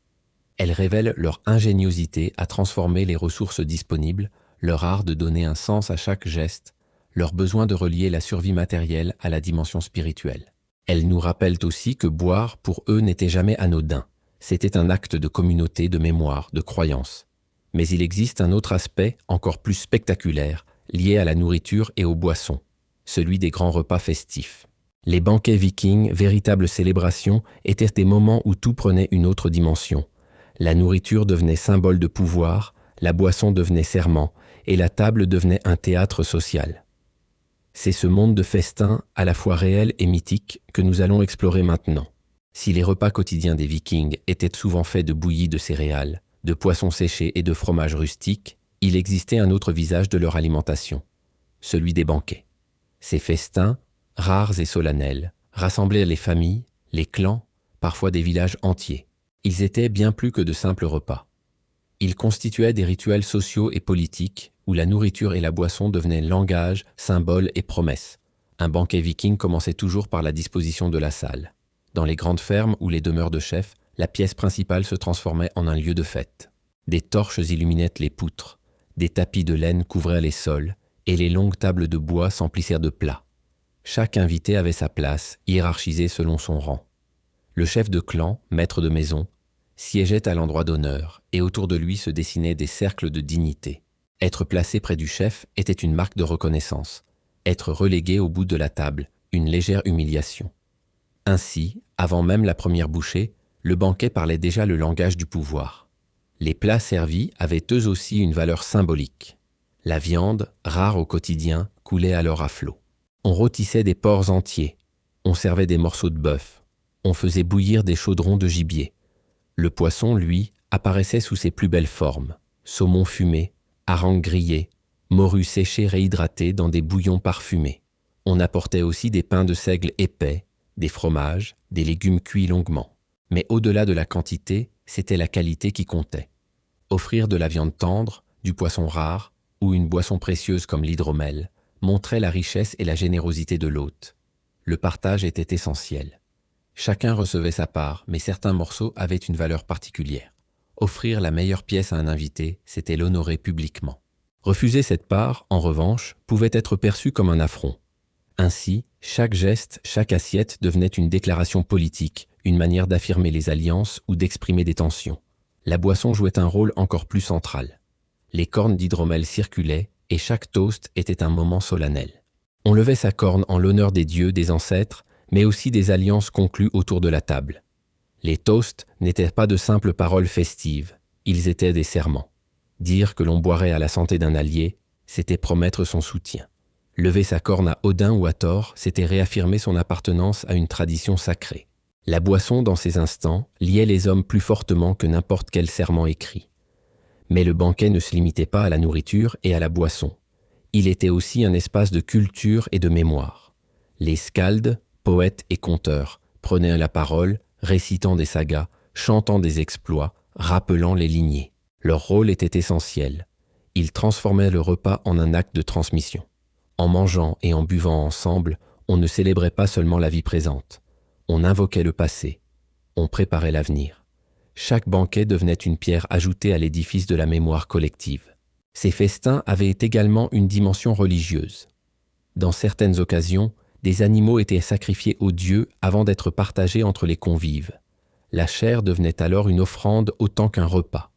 Elles révèlent leur ingéniosité à transformer les ressources disponibles, leur art de donner un sens à chaque geste, leur besoin de relier la survie matérielle à la dimension spirituelle. Elles nous rappellent aussi que boire, pour eux, n'était jamais anodin. C'était un acte de communauté, de mémoire, de croyance. Mais il existe un autre aspect, encore plus spectaculaire, lié à la nourriture et aux boissons, celui des grands repas festifs. Les banquets vikings, véritables célébrations, étaient des moments où tout prenait une autre dimension. La nourriture devenait symbole de pouvoir, la boisson devenait serment, et la table devenait un théâtre social. C'est ce monde de festin, à la fois réel et mythique, que nous allons explorer maintenant. Si les repas quotidiens des Vikings étaient souvent faits de bouillies de céréales, de poissons séchés et de fromages rustiques, il existait un autre visage de leur alimentation, celui des banquets. Ces festins, rares et solennels, rassemblaient les familles, les clans, parfois des villages entiers. Ils étaient bien plus que de simples repas. Ils constituaient des rituels sociaux et politiques où la nourriture et la boisson devenaient langage, symbole et promesse. Un banquet viking commençait toujours par la disposition de la salle. Dans les grandes fermes ou les demeures de chefs, la pièce principale se transformait en un lieu de fête. Des torches illuminaient les poutres, des tapis de laine couvraient les sols, et les longues tables de bois s'emplissèrent de plats. Chaque invité avait sa place, hiérarchisée selon son rang. Le chef de clan, maître de maison, siégeait à l'endroit d'honneur, et autour de lui se dessinaient des cercles de dignité. Être placé près du chef était une marque de reconnaissance. Être relégué au bout de la table, une légère humiliation. Ainsi, avant même la première bouchée, le banquet parlait déjà le langage du pouvoir. Les plats servis avaient eux aussi une valeur symbolique. La viande, rare au quotidien, coulait alors à flot. On rôtissait des porcs entiers, on servait des morceaux de bœuf, on faisait bouillir des chaudrons de gibier. Le poisson, lui, apparaissait sous ses plus belles formes. Saumon fumé, hareng grillé, morue séchée réhydratée dans des bouillons parfumés. On apportait aussi des pains de seigle épais, des fromages, des légumes cuits longuement. Mais au-delà de la quantité, c'était la qualité qui comptait. Offrir de la viande tendre, du poisson rare ou une boisson précieuse comme l'hydromel montrait la richesse et la générosité de l'hôte. Le partage était essentiel. Chacun recevait sa part, mais certains morceaux avaient une valeur particulière. Offrir la meilleure pièce à un invité, c'était l'honorer publiquement. Refuser cette part, en revanche, pouvait être perçu comme un affront. Ainsi, chaque geste, chaque assiette devenait une déclaration politique, une manière d'affirmer les alliances ou d'exprimer des tensions. La boisson jouait un rôle encore plus central. Les cornes d'hydromel circulaient et chaque toast était un moment solennel. On levait sa corne en l'honneur des dieux, des ancêtres, mais aussi des alliances conclues autour de la table. Les toasts n'étaient pas de simples paroles festives, ils étaient des serments. Dire que l'on boirait à la santé d'un allié, c'était promettre son soutien. Lever sa corne à Odin ou à Thor, c'était réaffirmer son appartenance à une tradition sacrée. La boisson, dans ces instants, liait les hommes plus fortement que n'importe quel serment écrit. Mais le banquet ne se limitait pas à la nourriture et à la boisson. Il était aussi un espace de culture et de mémoire. Les skalds, poètes et conteurs, prenaient la parole, récitant des sagas, chantant des exploits, rappelant les lignées. Leur rôle était essentiel. Ils transformaient le repas en un acte de transmission. En mangeant et en buvant ensemble, on ne célébrait pas seulement la vie présente. On invoquait le passé. On préparait l'avenir. Chaque banquet devenait une pierre ajoutée à l'édifice de la mémoire collective. Ces festins avaient également une dimension religieuse. Dans certaines occasions, des animaux étaient sacrifiés aux dieux avant d'être partagés entre les convives. La chair devenait alors une offrande autant qu'un repas.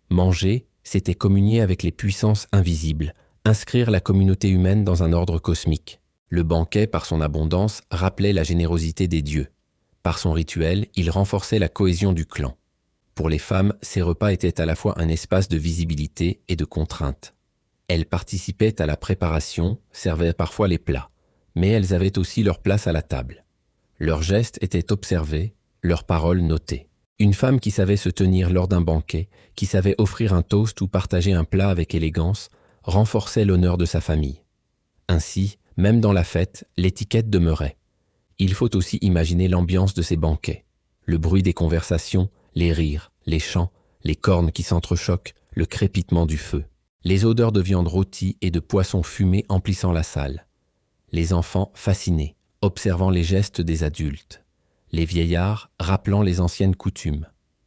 Manger, c'était communier avec les puissances invisibles, inscrire la communauté humaine dans un ordre cosmique. Le banquet, par son abondance, rappelait la générosité des dieux. Par son rituel, il renforçait la cohésion du clan. Pour les femmes, ces repas étaient à la fois un espace de visibilité et de contrainte. Elles participaient à la préparation, servaient parfois les plats, mais elles avaient aussi leur place à la table. Leurs gestes étaient observés, leurs paroles notées. Une femme qui savait se tenir lors d'un banquet, qui savait offrir un toast ou partager un plat avec élégance, renforçait l'honneur de sa famille. Ainsi, même dans la fête, l'étiquette demeurait. Il faut aussi imaginer l'ambiance de ces banquets. Le bruit des conversations, les rires, les chants, les cornes qui s'entrechoquent, le crépitement du feu. Les odeurs de viande rôtie et de poisson fumé emplissant la salle. Les enfants fascinés, observant les gestes des adultes. Les vieillards rappelant les anciennes coutumes.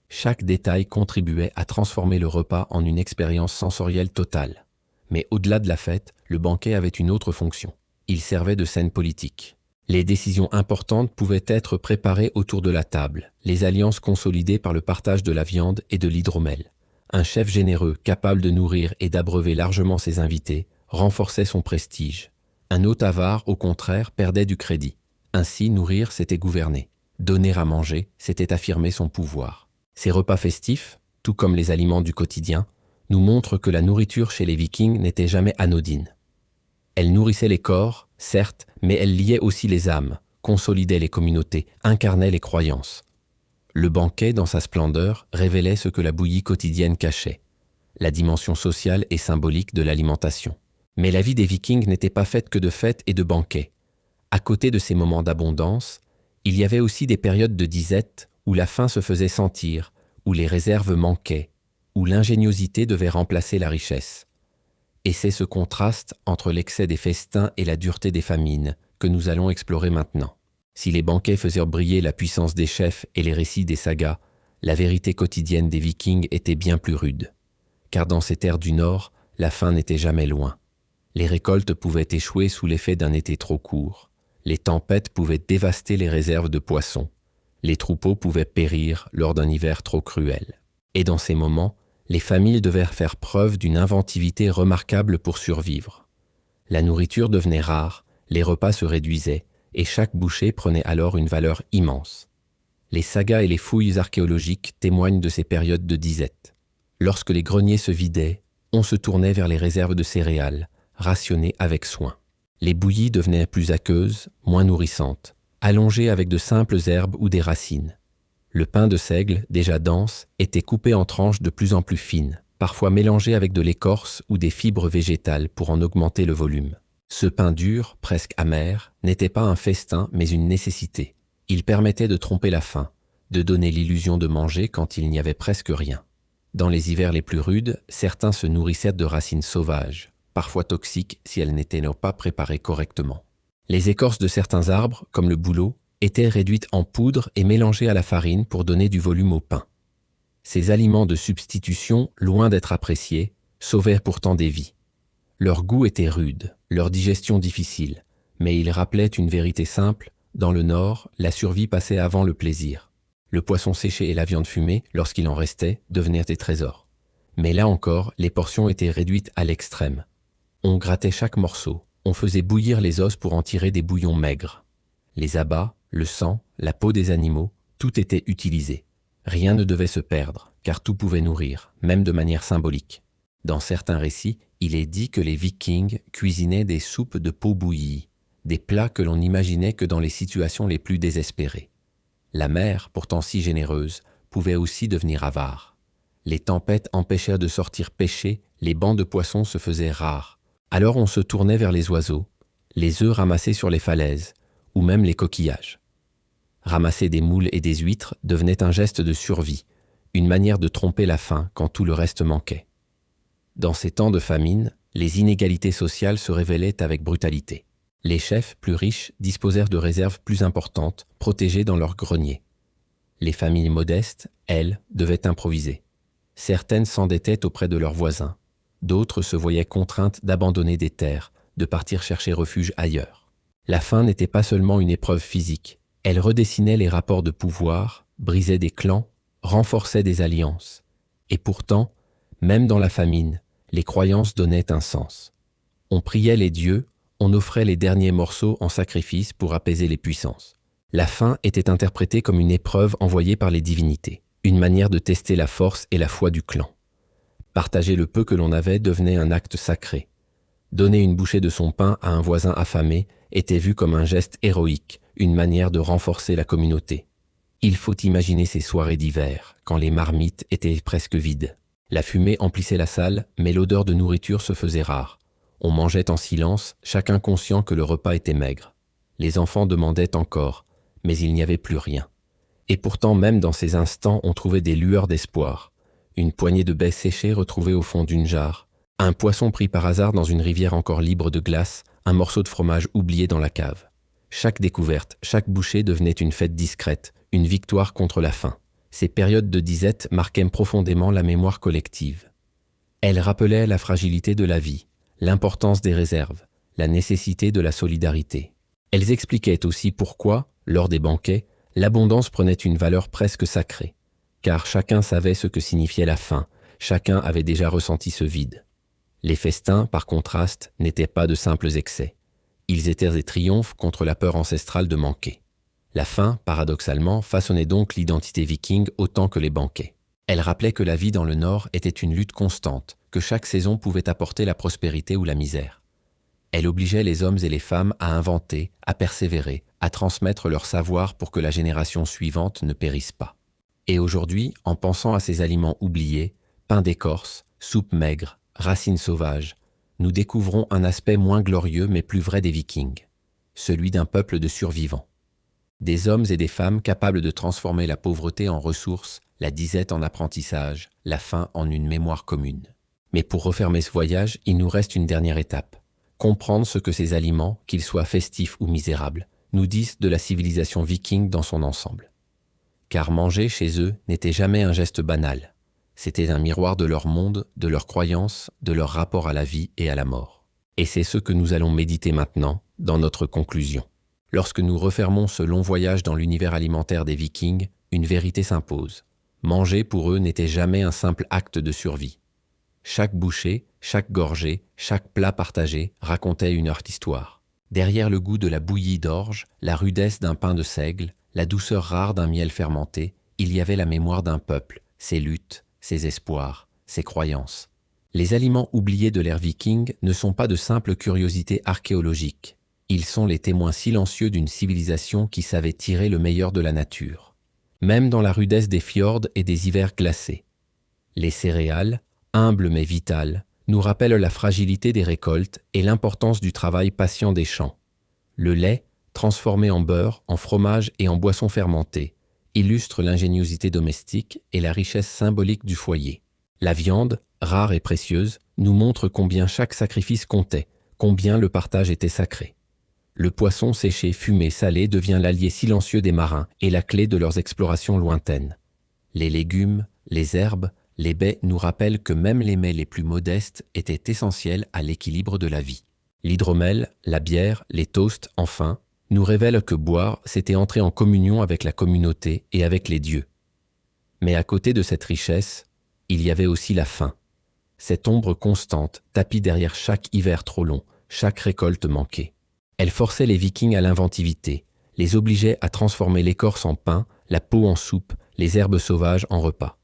Chaque détail contribuait à transformer le repas en une expérience sensorielle totale. Mais au-delà de la fête, le banquet avait une autre fonction. Il servait de scène politique. Les décisions importantes pouvaient être préparées autour de la table, les alliances consolidées par le partage de la viande et de l'hydromel. Un chef généreux, capable de nourrir et d'abreuver largement ses invités, renforçait son prestige. Un hôte avare, au contraire, perdait du crédit. Ainsi, nourrir, c'était gouverner. Donner à manger, c'était affirmer son pouvoir. Ces repas festifs, tout comme les aliments du quotidien, nous montrent que la nourriture chez les Vikings n'était jamais anodine. Elle nourrissait les corps, certes, mais elle liait aussi les âmes, consolidait les communautés, incarnait les croyances. Le banquet, dans sa splendeur, révélait ce que la bouillie quotidienne cachait, la dimension sociale et symbolique de l'alimentation. Mais la vie des Vikings n'était pas faite que de fêtes et de banquets. À côté de ces moments d'abondance, il y avait aussi des périodes de disette où la faim se faisait sentir, où les réserves manquaient, où l'ingéniosité devait remplacer la richesse. Et c'est ce contraste entre l'excès des festins et la dureté des famines que nous allons explorer maintenant. Si les banquets faisaient briller la puissance des chefs et les récits des sagas, la vérité quotidienne des Vikings était bien plus rude. Car dans ces terres du Nord, la faim n'était jamais loin. Les récoltes pouvaient échouer sous l'effet d'un été trop court. Les tempêtes pouvaient dévaster les réserves de poissons. Les troupeaux pouvaient périr lors d'un hiver trop cruel. Et dans ces moments, les familles devaient faire preuve d'une inventivité remarquable pour survivre. La nourriture devenait rare, les repas se réduisaient, et chaque bouchée prenait alors une valeur immense. Les sagas et les fouilles archéologiques témoignent de ces périodes de disette. Lorsque les greniers se vidaient, on se tournait vers les réserves de céréales, rationnées avec soin. Les bouillies devenaient plus aqueuses, moins nourrissantes, allongées avec de simples herbes ou des racines. Le pain de seigle, déjà dense, était coupé en tranches de plus en plus fines, parfois mélangé avec de l'écorce ou des fibres végétales pour en augmenter le volume. Ce pain dur, presque amer, n'était pas un festin mais une nécessité. Il permettait de tromper la faim, de donner l'illusion de manger quand il n'y avait presque rien. Dans les hivers les plus rudes, certains se nourrissaient de racines sauvages, parfois toxiques si elles n'étaient pas préparées correctement. Les écorces de certains arbres, comme le bouleau, étaient réduites en poudre et mélangées à la farine pour donner du volume au pain. Ces aliments de substitution, loin d'être appréciés, sauvèrent pourtant des vies. Leur goût était rude, leur digestion difficile, mais ils rappelaient une vérité simple: dans le Nord, la survie passait avant le plaisir. Le poisson séché et la viande fumée, lorsqu'il en restait, devenaient des trésors. Mais là encore, les portions étaient réduites à l'extrême. On grattait chaque morceau, on faisait bouillir les os pour en tirer des bouillons maigres. Les abats, le sang, la peau des animaux, tout était utilisé. Rien ne devait se perdre, car tout pouvait nourrir, même de manière symbolique. Dans certains récits, il est dit que les Vikings cuisinaient des soupes de peau bouillie, des plats que l'on n'imaginait que dans les situations les plus désespérées. La mer, pourtant si généreuse, pouvait aussi devenir avare. Les tempêtes empêchèrent de sortir pêcher, les bancs de poissons se faisaient rares. Alors on se tournait vers les oiseaux, les œufs ramassés sur les falaises, ou même les coquillages. Ramasser des moules et des huîtres devenait un geste de survie, une manière de tromper la faim quand tout le reste manquait. Dans ces temps de famine, les inégalités sociales se révélaient avec brutalité. Les chefs, plus riches, disposèrent de réserves plus importantes, protégées dans leurs greniers. Les familles modestes, elles, devaient improviser. Certaines s'endettaient auprès de leurs voisins. D'autres se voyaient contraintes d'abandonner des terres, de partir chercher refuge ailleurs. La faim n'était pas seulement une épreuve physique. Elle redessinait les rapports de pouvoir, brisait des clans, renforçait des alliances. Et pourtant, même dans la famine, les croyances donnaient un sens. On priait les dieux, on offrait les derniers morceaux en sacrifice pour apaiser les puissances. La faim était interprétée comme une épreuve envoyée par les divinités, une manière de tester la force et la foi du clan. Partager le peu que l'on avait devenait un acte sacré. Donner une bouchée de son pain à un voisin affamé était vu comme un geste héroïque, une manière de renforcer la communauté. Il faut imaginer ces soirées d'hiver, quand les marmites étaient presque vides. La fumée emplissait la salle, mais l'odeur de nourriture se faisait rare. On mangeait en silence, chacun conscient que le repas était maigre. Les enfants demandaient encore, mais il n'y avait plus rien. Et pourtant, même dans ces instants, on trouvait des lueurs d'espoir. Une poignée de baies séchées retrouvée au fond d'une jarre, un poisson pris par hasard dans une rivière encore libre de glace, un morceau de fromage oublié dans la cave. Chaque découverte, chaque bouchée devenait une fête discrète, une victoire contre la faim. Ces périodes de disette marquaient profondément la mémoire collective. Elles rappelaient la fragilité de la vie, l'importance des réserves, la nécessité de la solidarité. Elles expliquaient aussi pourquoi, lors des banquets, l'abondance prenait une valeur presque sacrée, car chacun savait ce que signifiait la faim, chacun avait déjà ressenti ce vide. Les festins, par contraste, n'étaient pas de simples excès. Ils étaient des triomphes contre la peur ancestrale de manquer. La faim, paradoxalement, façonnait donc l'identité viking autant que les banquets. Elle rappelait que la vie dans le Nord était une lutte constante, que chaque saison pouvait apporter la prospérité ou la misère. Elle obligeait les hommes et les femmes à inventer, à persévérer, à transmettre leur savoir pour que la génération suivante ne périsse pas. Et aujourd'hui, en pensant à ces aliments oubliés, pain d'écorce, soupe maigre, racines sauvages, nous découvrons un aspect moins glorieux mais plus vrai des Vikings, celui d'un peuple de survivants. Des hommes et des femmes capables de transformer la pauvreté en ressources, la disette en apprentissage, la faim en une mémoire commune. Mais pour refermer ce voyage, il nous reste une dernière étape. Comprendre ce que ces aliments, qu'ils soient festifs ou misérables, nous disent de la civilisation viking dans son ensemble. Car manger chez eux n'était jamais un geste banal. C'était un miroir de leur monde, de leurs croyances, de leur rapport à la vie et à la mort. Et c'est ce que nous allons méditer maintenant, dans notre conclusion. Lorsque nous refermons ce long voyage dans l'univers alimentaire des Vikings, une vérité s'impose. Manger pour eux n'était jamais un simple acte de survie. Chaque bouchée, chaque gorgée, chaque plat partagé racontait une histoire. Derrière le goût de la bouillie d'orge, la rudesse d'un pain de seigle, la douceur rare d'un miel fermenté, il y avait la mémoire d'un peuple, ses luttes, ses espoirs, ses croyances. Les aliments oubliés de l'ère viking ne sont pas de simples curiosités archéologiques. Ils sont les témoins silencieux d'une civilisation qui savait tirer le meilleur de la nature. Même dans la rudesse des fjords et des hivers glacés. Les céréales, humbles mais vitales, nous rappellent la fragilité des récoltes et l'importance du travail patient des champs. Le lait, transformé en beurre, en fromage et en boisson fermentée, illustre l'ingéniosité domestique et la richesse symbolique du foyer. La viande, rare et précieuse, nous montre combien chaque sacrifice comptait, combien le partage était sacré. Le poisson séché, fumé, salé devient l'allié silencieux des marins et la clé de leurs explorations lointaines. Les légumes, les herbes, les baies nous rappellent que même les mets les plus modestes étaient essentiels à l'équilibre de la vie. L'hydromel, la bière, les toasts, enfin, nous révèlent que boire, c'était entrer en communion avec la communauté et avec les dieux. Mais à côté de cette richesse, il y avait aussi la faim. Cette ombre constante, tapie derrière chaque hiver trop long, chaque récolte manquée. Elle forçait les Vikings à l'inventivité, les obligeait à transformer l'écorce en pain, la peau en soupe, les herbes sauvages en repas.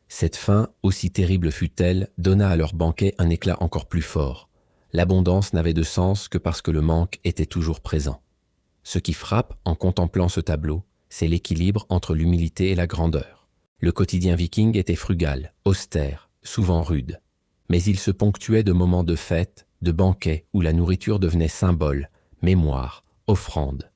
Cette faim, aussi terrible fut-elle, donna à leur banquet un éclat encore plus fort. L'abondance n'avait de sens que parce que le manque était toujours présent. Ce qui frappe en contemplant ce tableau, c'est l'équilibre entre l'humilité et la grandeur. Le quotidien viking était frugal, austère, souvent rude. Mais il se ponctuait de moments de fête, de banquets où la nourriture devenait symbole, mémoire, offrande.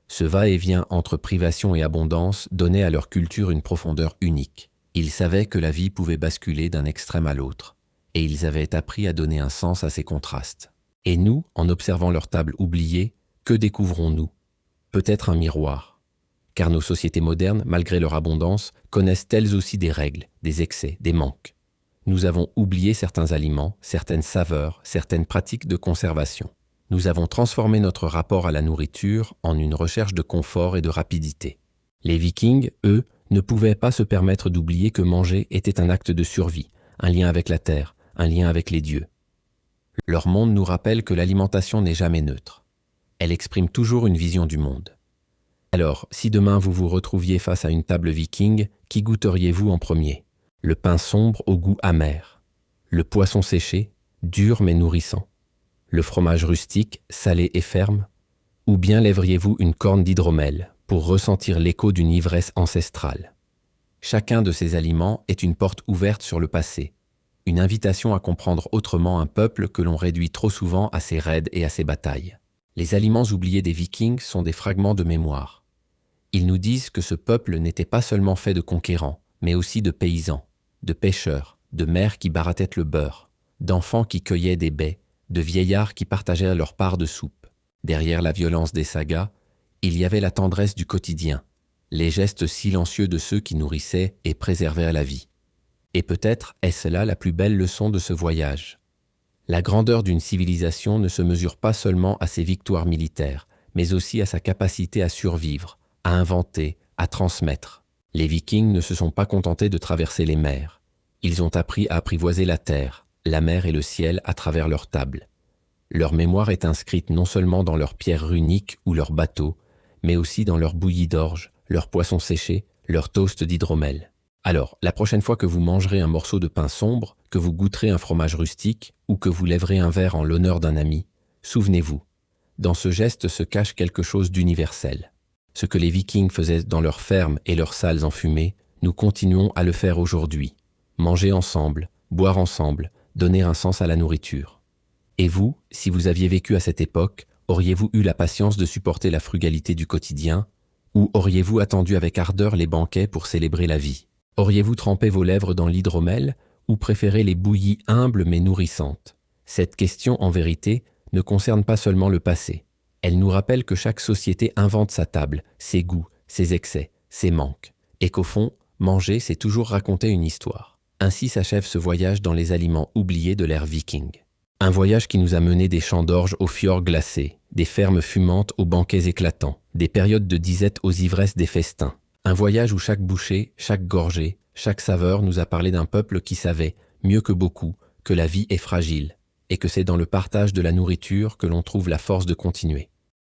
Ce va-et-vient entre privation et abondance donnait à leur culture une profondeur unique. Ils savaient que la vie pouvait basculer d'un extrême à l'autre, et ils avaient appris à donner un sens à ces contrastes. Et nous, en observant leur table oubliée, que découvrons-nous? Peut-être un miroir. Car nos sociétés modernes, malgré leur abondance, connaissent elles aussi des règles, des excès, des manques. Nous avons oublié certains aliments, certaines saveurs, certaines pratiques de conservation. Nous avons transformé notre rapport à la nourriture en une recherche de confort et de rapidité. Les Vikings, eux, ne pouvaient pas se permettre d'oublier que manger était un acte de survie, un lien avec la terre, un lien avec les dieux. Leur monde nous rappelle que l'alimentation n'est jamais neutre. Elle exprime toujours une vision du monde. Alors, si demain vous vous retrouviez face à une table viking, qui goûteriez-vous en premier? Le pain sombre au goût amer, le poisson séché, dur mais nourrissant, le fromage rustique, salé et ferme, ou bien lèveriez-vous une corne d'hydromel pour ressentir l'écho d'une ivresse ancestrale? Chacun de ces aliments est une porte ouverte sur le passé, une invitation à comprendre autrement un peuple que l'on réduit trop souvent à ses raids et à ses batailles. Les aliments oubliés des Vikings sont des fragments de mémoire. Ils nous disent que ce peuple n'était pas seulement fait de conquérants, mais aussi de paysans, de pêcheurs, de mères qui barattaient le beurre, d'enfants qui cueillaient des baies, de vieillards qui partageaient leur part de soupe. Derrière la violence des sagas, il y avait la tendresse du quotidien, les gestes silencieux de ceux qui nourrissaient et préservaient la vie. Et peut-être est-ce là la plus belle leçon de ce voyage. La grandeur d'une civilisation ne se mesure pas seulement à ses victoires militaires, mais aussi à sa capacité à survivre, à inventer, à transmettre. Les Vikings ne se sont pas contentés de traverser les mers. Ils ont appris à apprivoiser la terre, la mer et le ciel à travers leurs tables. Leur mémoire est inscrite non seulement dans leurs pierres runiques ou leurs bateaux, mais aussi dans leurs bouillies d'orge, leurs poissons séchés, leurs toasts d'hydromel. Alors, la prochaine fois que vous mangerez un morceau de pain sombre, que vous goûterez un fromage rustique ou que vous lèverez un verre en l'honneur d'un ami, souvenez-vous, dans ce geste se cache quelque chose d'universel. Ce que les Vikings faisaient dans leurs fermes et leurs salles enfumées, nous continuons à le faire aujourd'hui. Manger ensemble, boire ensemble, donner un sens à la nourriture. Et vous, si vous aviez vécu à cette époque, auriez-vous eu la patience de supporter la frugalité du quotidien? Ou auriez-vous attendu avec ardeur les banquets pour célébrer la vie? Auriez-vous trempé vos lèvres dans l'hydromel ou préféré les bouillies humbles mais nourrissantes? Cette question, en vérité, ne concerne pas seulement le passé. Elle nous rappelle que chaque société invente sa table, ses goûts, ses excès, ses manques, et qu'au fond, manger, c'est toujours raconter une histoire. Ainsi s'achève ce voyage dans les aliments oubliés de l'ère viking. Un voyage qui nous a mené des champs d'orge aux fjords glacés, des fermes fumantes aux banquets éclatants, des périodes de disette aux ivresses des festins. Un voyage où chaque bouchée, chaque gorgée, chaque saveur nous a parlé d'un peuple qui savait, mieux que beaucoup, que la vie est fragile, et que c'est dans le partage de la nourriture que l'on trouve la force de continuer.